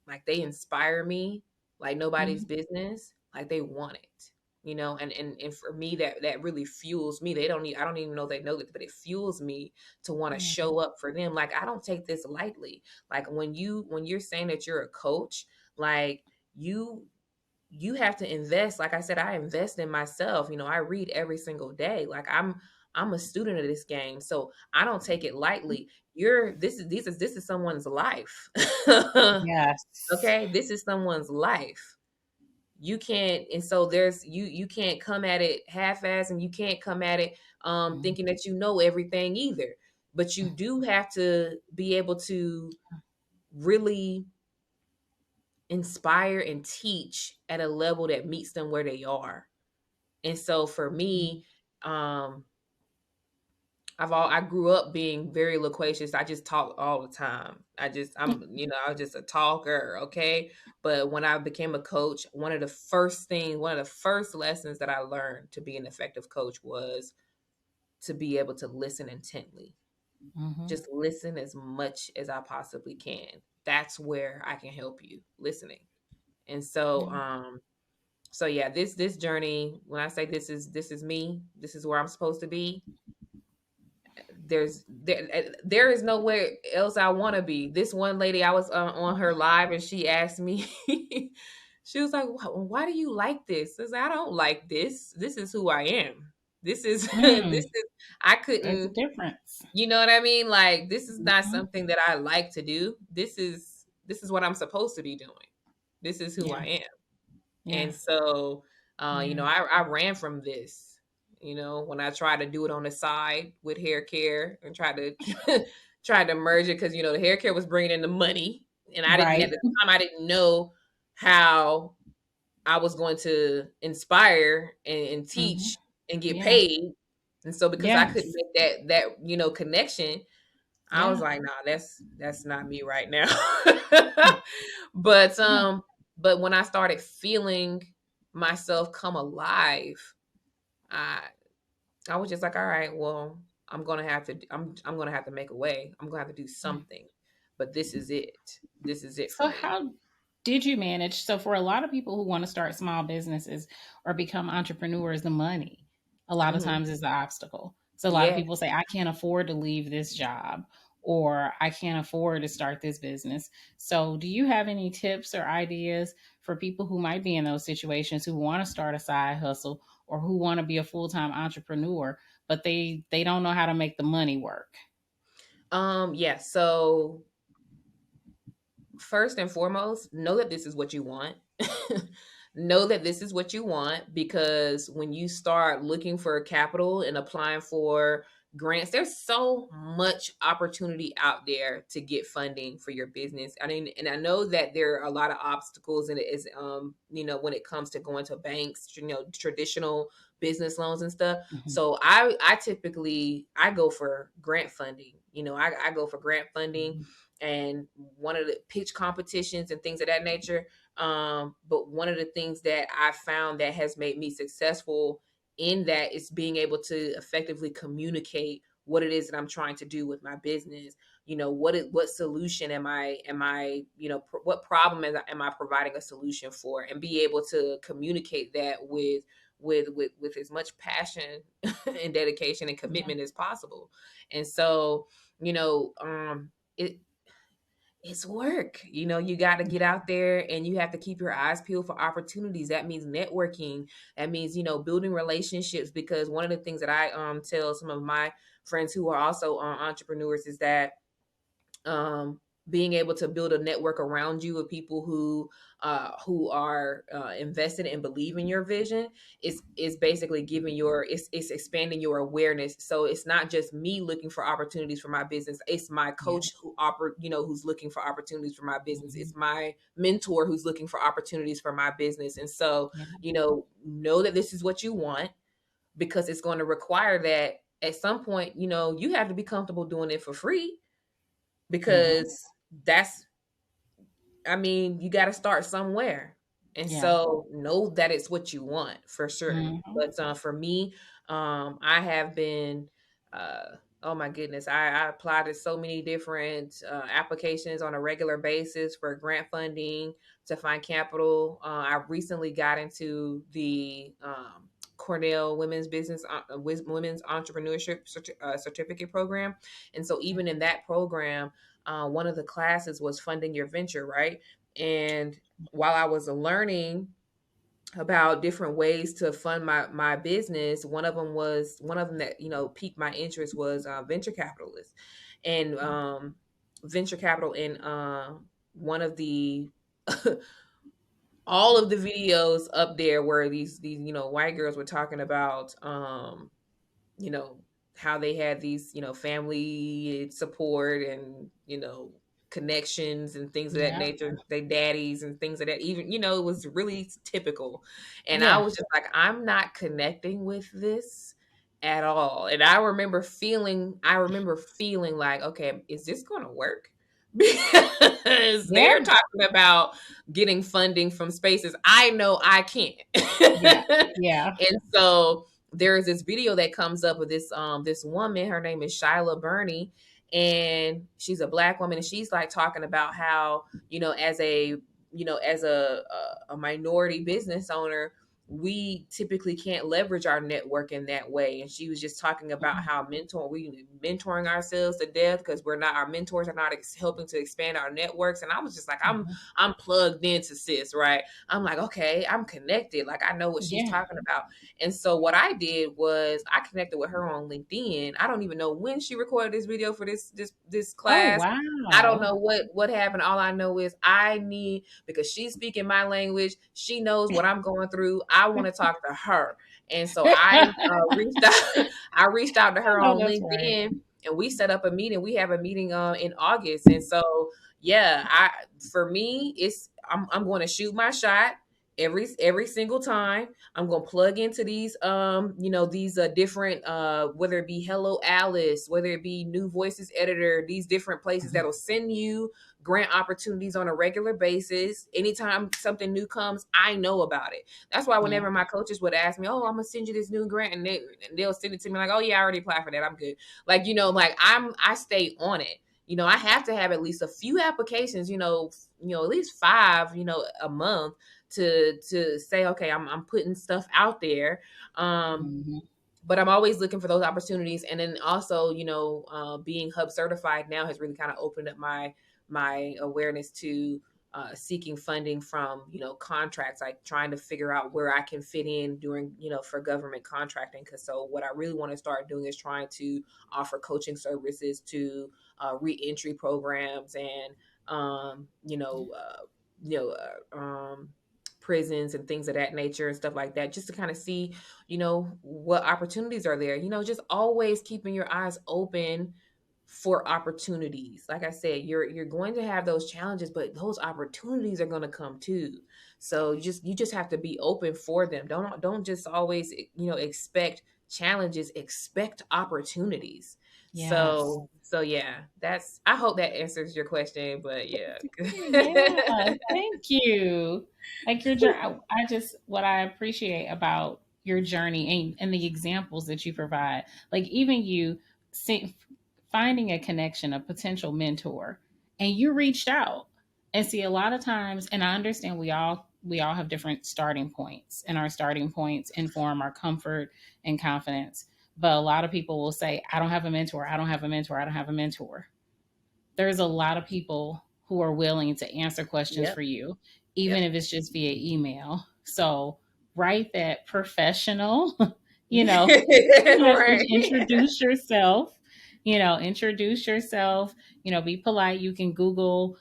like, they inspire me like nobody's Mm-hmm. business, like they want it, and for me, that really fuels me. I don't even know they know that, but it fuels me to want to Yeah. show up for them. Like, I don't take this lightly. Like, when you're saying that you're a coach, like, you have to invest. Like I said, I invest in myself. I read every single day. Like, I'm a student of this game, so I don't take it lightly. This is someone's life. Yes. Okay, this is someone's life. You can't, and so you can't come at it half-ass, and you can't come at it thinking that you know everything either. But you do have to be able to really inspire and teach at a level that meets them where they are. And so for me, um, I grew up being very loquacious. I just talk all the time. I was just a talker, okay? But when I became a coach, one of the first lessons that I learned to be an effective coach was to be able to listen intently. Mm-hmm. Just listen as much as I possibly can. That's where I can help you, listening. And so Yeah. so yeah, this journey, when I say this is me, this is where I'm supposed to be, there is nowhere else I want to be. This one lady, I was on her live, and she asked me, she was like, why do you like this? I said, I don't like this. This is who I am. This is Mm, I there's a couldn't, difference. you know what I mean? Like, this is not Mm-hmm. something that I like to do. This is what I'm supposed to be doing. This is who I Yeah. am. Yeah. And so, Yeah. I ran from this, when I tried to do it on the side with hair care and tried to merge it, because, the hair care was bringing in the money. And I didn't, at Right. the time, I didn't know how I was going to inspire and Mm-hmm. teach and get Yeah. paid. And so, because I couldn't Yes. make that connection, I was Yeah. like, nah, that's not me right now. but Yeah. um, but when I started feeling myself come alive, I I was just like, all right, well, I'm gonna have to make a way. I'm gonna have to do Yeah. something. But this is it. This is it for So me. how did you manage? So for a lot of people who want to start small businesses or become entrepreneurs, the money a lot of Hmm. times is the obstacle. So a lot of Yeah. people say, I can't afford to leave this job or I can't afford to start this business. So do you have any tips or ideas for people who might be in those situations, who want to start a side hustle or who want to be a full-time entrepreneur, but they don't know how to make the money work? Yeah. So, first and foremost, know that this is what you want. Know that this is what you want, because when you start looking for capital and applying for grants, there's so much opportunity out there to get funding for your business. I mean, and I know that there are a lot of obstacles, and it is, when it comes to going to banks, traditional business loans and stuff. Mhm. So I typically I go for grant funding. I go for grant funding, Mhm. and one of the pitch competitions and things of that nature. But one of the things that I found that has made me successful in that is being able to effectively communicate what it is that I'm trying to do with my business. What solution am I, what problem am I providing a solution for, and be able to communicate that with as much passion and dedication and Yeah. commitment as possible. And so, you know, it it's work. You got to get out there, and you have to keep your eyes peeled for opportunities. That means networking. That means, building relationships, because one of the things that I tell some of my friends who are also entrepreneurs is that um, being able to build a network around you of people who are invested and believe in your vision is basically giving it's expanding your awareness. So it's not just me looking for opportunities for my business. It's my Yeah. coach who's looking for opportunities for my business. Mhm. It's my mentor who's looking for opportunities for my business. And so, Yeah. know that this is what you want, because it's going to require that at some point, you have to be comfortable doing it for free, Mhm. because that's I mean, you got to start somewhere. And Yeah. so know that it's what you want for certain. Mm-hmm. But for me, I have been, oh my goodness, I apply to so many different applications on a regular basis for grant funding to find capital. I recently got into the Cornell Women's Entrepreneurship Certificate program. And so even in that program, one of the classes was funding your venture, right? And while I was learning about different ways to fund my business, one of them that piqued my interest was venture capitalists and venture capital. And one of the all of the videos up there where these white girls were talking about you know, how they had these, family support and, connections and things of that Yeah. nature, their daddies and things of that, even, it was really typical. And I Yeah. was just like, I'm not connecting with this at all. And I remember feeling like, okay, is this going to work? Because Yeah. they're talking about getting funding from spaces I know I can't. Yeah. Yeah. And so there is this video that comes up with this woman. Her name is Shyla Burney, and she's a black woman, and she's like talking about how as a minority business owner, we typically can't leverage our network in that way. And she was just talking about how we mentoring ourselves to death because our mentors are not helping to expand our networks. And I was just like, Mhm. I'm plugged into sis, right? I'm like, okay, I'm connected. Like I know what she's Yeah. talking about. And so what I did was I connected with her on LinkedIn. I don't even know when she recorded this video for this Oh, class. I don't wow. know what happened. All I know is because she's speaking my language. She knows what I'm going through. I want to talk to her. And so I reached out. I reached out to I her know on that's right. LinkedIn, and we set up a meeting. We have a meeting in August. And so yeah, for me, I'm going to shoot my shot every single time. I'm going to plug into these different whether it be Hello Alice, whether it be New Voices Editor, these different places Mhm. that'll send you grant opportunities on a regular basis. Anytime something new comes, I know about it. That's why Yeah. whenever my coaches would ask me, "Oh, I'm gonna send you this new grant," and they'll send it to me like, "Oh yeah, I already applied for that. I'm good." Like like I stay on it. I have to have at least a few applications. At least 5. A month to say, okay, I'm putting stuff out there. Mhm. But I'm always looking for those opportunities. And then also, being hub certified now has really kind of opened up my awareness to seeking funding from contracts, like trying to figure out where I can fit in during for government contracting. Because so what I really want to start doing is trying to offer coaching services to reentry programs and um, you know you know prisons and things of that nature and stuff like that, just to kind of see what opportunities are there. Just always keeping your eyes open for opportunities. Like I said, you're going to have those challenges, but those opportunities are going to come too. So you just have to be open for them. Don't just always expect challenges, expect opportunities. Yes. So yeah, I hope that answers your question, but yeah. Yeah, thank you. Like your journey, I just what I appreciate about your journey and the examples that you provide. Like even you finding a connection, a potential mentor, and you reached out. And see, a lot of times, and I understand we all have different starting points, and our starting points inform our comfort and confidence. But a lot of people will say, "I don't have a mentor. I don't have a mentor. I don't have a mentor." There's a lot of people who are willing to answer questions Yep. for you, even Yep. if it's just via email. So write that professional, you know, message, Right. introduce yourself, be polite. You can Google,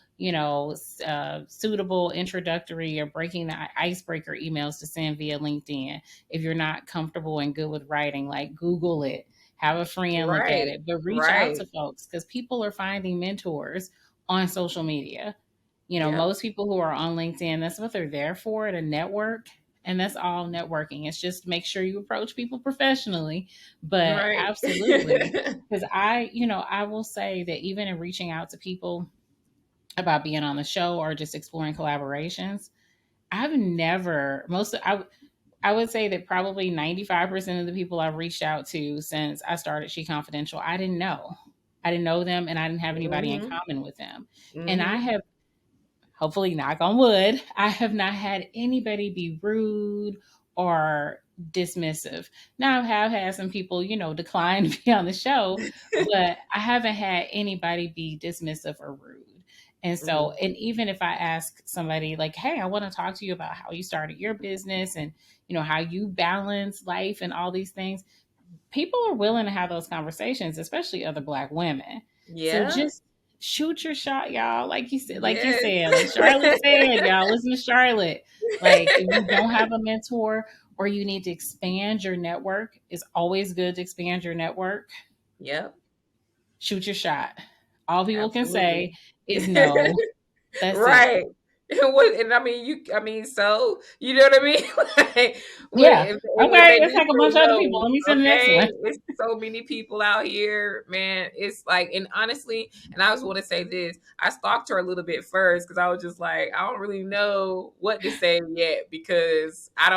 suitable introductory or breaking the icebreaker emails to send via LinkedIn. If you're not comfortable and good with writing, like Google it, have a friend look at Right. it, but reach out Right. to folks because people are finding mentors on social media. Yep. Most people who are on LinkedIn, that's what they're there for, to network. And that's all networking. It's just make sure you approach people professionally. But Right. absolutely. Because I will say that even in reaching out to people about being on the show or just exploring collaborations, I've never, I would say that probably 95% of the people I've reached out to since I started She Confidential, I didn't know. I didn't know them and I didn't have anybody in Mm-hmm. common with them. And I Mm-hmm. have, hopefully, knock on wood, I have not had anybody be rude or dismissive. Now, I have had some people, decline to be on the show, but I haven't had anybody be dismissive or rude. And so, Mm-hmm. and even if I ask somebody like, hey, I want to talk to you about how you started your business and, how you balance life and all these things, people are willing to have those conversations, especially other Black women. So Yeah. just shoot your shot, y'all. Yes. Like Charlotte said, y'all listen to Charlotte. Like if you don't have a mentor or you need to expand your network, it's always good to expand your network. Yep. Shoot your shot. All people can Absolutely. say is no. That's it. Right. And what, and I mean, so you know what I mean? Like, Yeah. what Okay. they It's need like a to bunch of other people. know, Let me send the next okay? one. It's so many people out here, man. It's like, and honestly, and I just want to say this: I stalked her a little bit first because I was just like, I don't really know what to say yet because I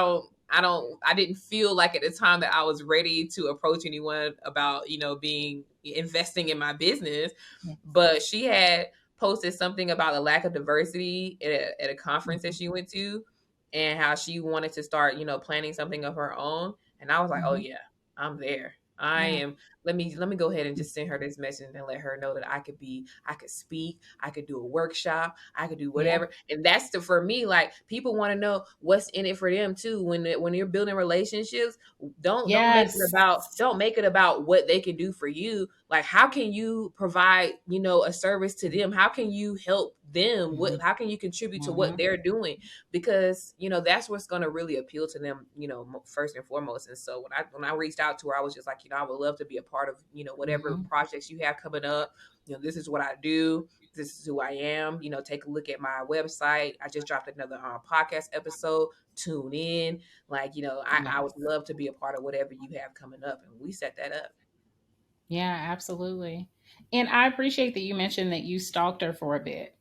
didn't feel like at the time that I was ready to approach anyone about being investing in my business, Yeah. but she had posted something about a lack of diversity at a conference that Mhm. she went to and how she wanted to start, planning something of her own. And I was like, oh Mhm. yeah, I'm there. I Yeah. am. Let me go ahead and just send her this message and let her know that I could speak, I could do a workshop, I could do Yeah. whatever. And that's for me, like people want to know what's in it for them too. When you're building relationships, Yes. don't make it about what they can do for you. Like how can you provide a service to them? How can you help them? Mhm. How can you contribute to what Mhm. they're doing? Because that's what's going to really appeal to them, first and foremost. And so when I reached out to her, I was just like, I would love to be a part of whatever Mhm. projects you have coming up. This is what I do, this is who I am. Take a look at my website. I just dropped another podcast episode. Tune in. Like, I would Yes. love to be a part of whatever you have coming up. And we set that up. Yeah, absolutely. And I appreciate that you mentioned that you stalked her for a bit.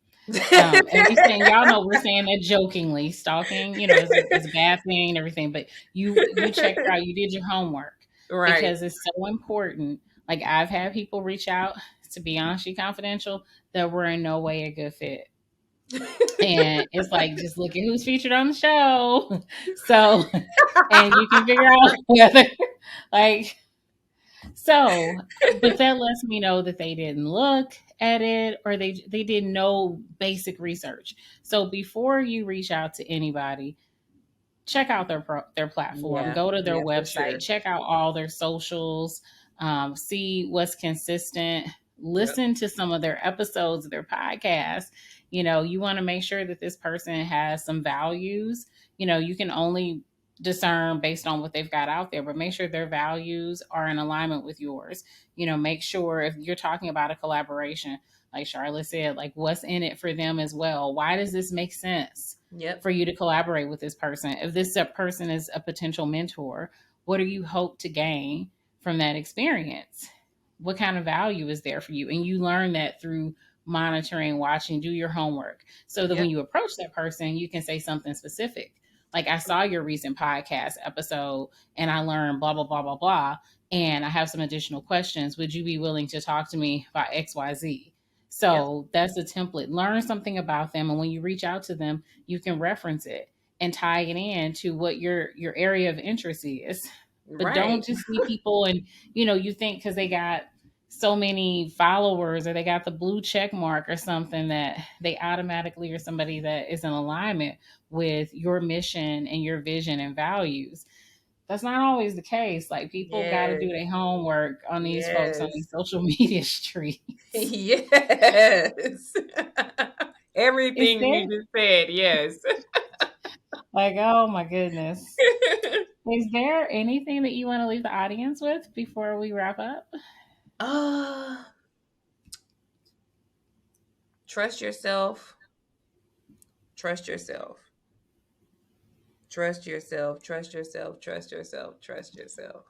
And we saying, y'all know, we're saying that jokingly. Stalking, is a bad thing and everything, but you checked her out, you did your homework Right. because it's so important. Like I've had people reach out to be on She Confidential that were in no way a good fit. And it's like just look at who's featured on the show. So and you can figure out whether like so, but that lets me know that they didn't look at it or they didn't know basic research. So before you reach out to anybody, check out their platform, Yeah. go to their Yeah, for website, sure. check out all their socials, see what's consistent, Yep. listen to some of their episodes of their podcast. You want to make sure that this person has some values. You can only discern based on what they've got out there, but make sure their values are in alignment with yours. Make sure if you're talking about a collaboration, like Charlotte said, like what's in it for them as well. Why does this make sense Yep. for you to collaborate with this person? If this person is a potential mentor, what do you hope to gain from that experience? What kind of value is there for you? And you learn that through monitoring, watching, do your homework so that when Yep. you approach that person, you can say something specific. Like, I saw your recent podcast episode and I learned blah, blah, blah, blah, blah. And I have some additional questions. Would you be willing to talk to me about XYZ? Yep. So that's a template. Learn something about them. And when you reach out to them, you can reference it and tie it in to what your area of interest is. But Right. don't just see people and you think because they got so many followers or they got the blue check mark or something that they automatically are somebody that is in alignment with your mission and your vision and values. That's not always the case. Like people got to Yes. do their homework on these folks on Yes. these social media streets. Yes. Is Everything there you just said, yes. like, oh my goodness. Is there anything that you want to leave the audience with before we wrap up? uh, trust yourself. Trust yourself. Trust yourself. Trust yourself. Trust yourself. Trust yourself.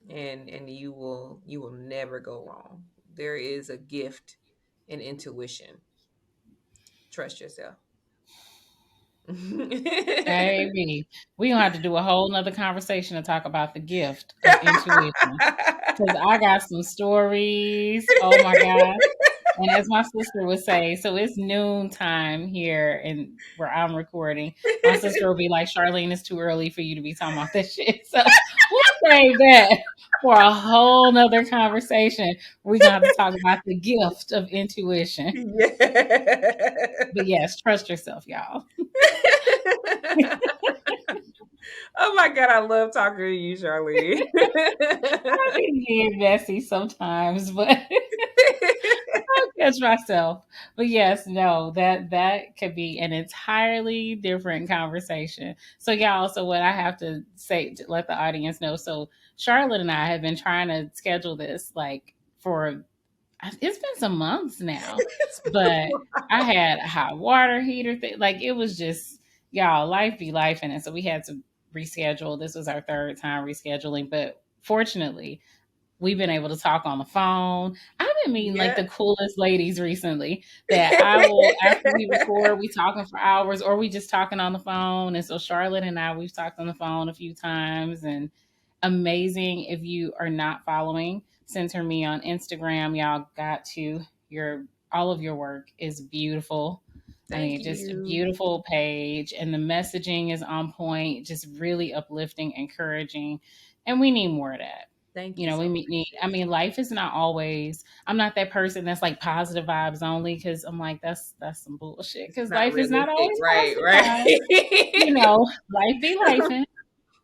And you will never go wrong. There is a gift in intuition. Trust yourself. Baby, we gonna have to do a whole nother conversation to talk about the gift of intuition. Because I got some stories. Oh my God. And as my sister would say, so it's noon time here and where I'm recording. My sister will be like, Charlene, it's too early for you to be talking about this shit. So we'll save that for a whole nother conversation. We're gonna have to talk about the gift of intuition. But yes, trust yourself, y'all. Oh my God, I love talking to you, Charlene. I be being messy sometimes, but I'll catch myself. But yes, no, that could be an entirely different conversation. So y'all, so what I have to say to let the audience know. So Charlotte and I have been trying to schedule this like for it's been some months now, but I had a hot water heater thing. Like it was just y'all, life be life in it. So we had to reschedule. This was our third time rescheduling, but fortunately we've been able to talk on the phone. I've been meeting like Yeah. the coolest ladies recently that I will, after we record, we talking for hours or we just talking on the phone. And so Charlotte and I, we've talked on the phone a few times and amazing. If you are not following SenterME on Instagram, y'all got to. Your all of your work is beautiful. I Thank mean, just a you. beautiful page, and the messaging is on point, just really uplifting, encouraging, and we need more of that. Thank You you know, so we much. need. I mean, life is not always. I'm not that person that's like positive vibes only because I'm like that's some bullshit. It's Because not life is not realistic. always Right, positive right. vibes. You know, life be life,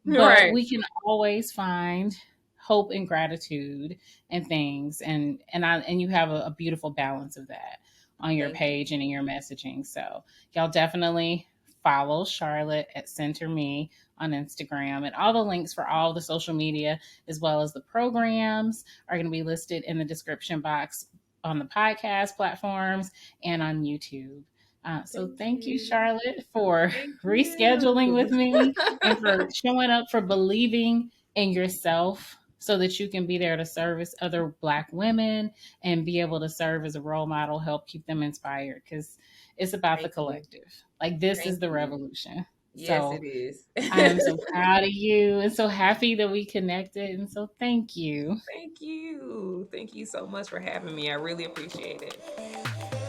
but Right. we can always find hope and gratitude and things and you have a beautiful balance of that on your Thank you. page and in your messaging. So y'all definitely follow Charlotte at SenterMe on Instagram, and all the links for all the social media as well as the programs are going to be listed in the description box on the podcast platforms and on YouTube. So Thank thank you, you. Charlotte, for Thank you. rescheduling with me and for showing up, for believing in yourself so that you can be there to service other Black women and be able to serve as a role model, help keep them inspired because it's about the Thank you. collective. Like, this is Thank the you. revolution. Yes, So it is. I am so proud of you and so happy that we connected. And so thank you. Thank you. Thank you so much for having me. I really appreciate it.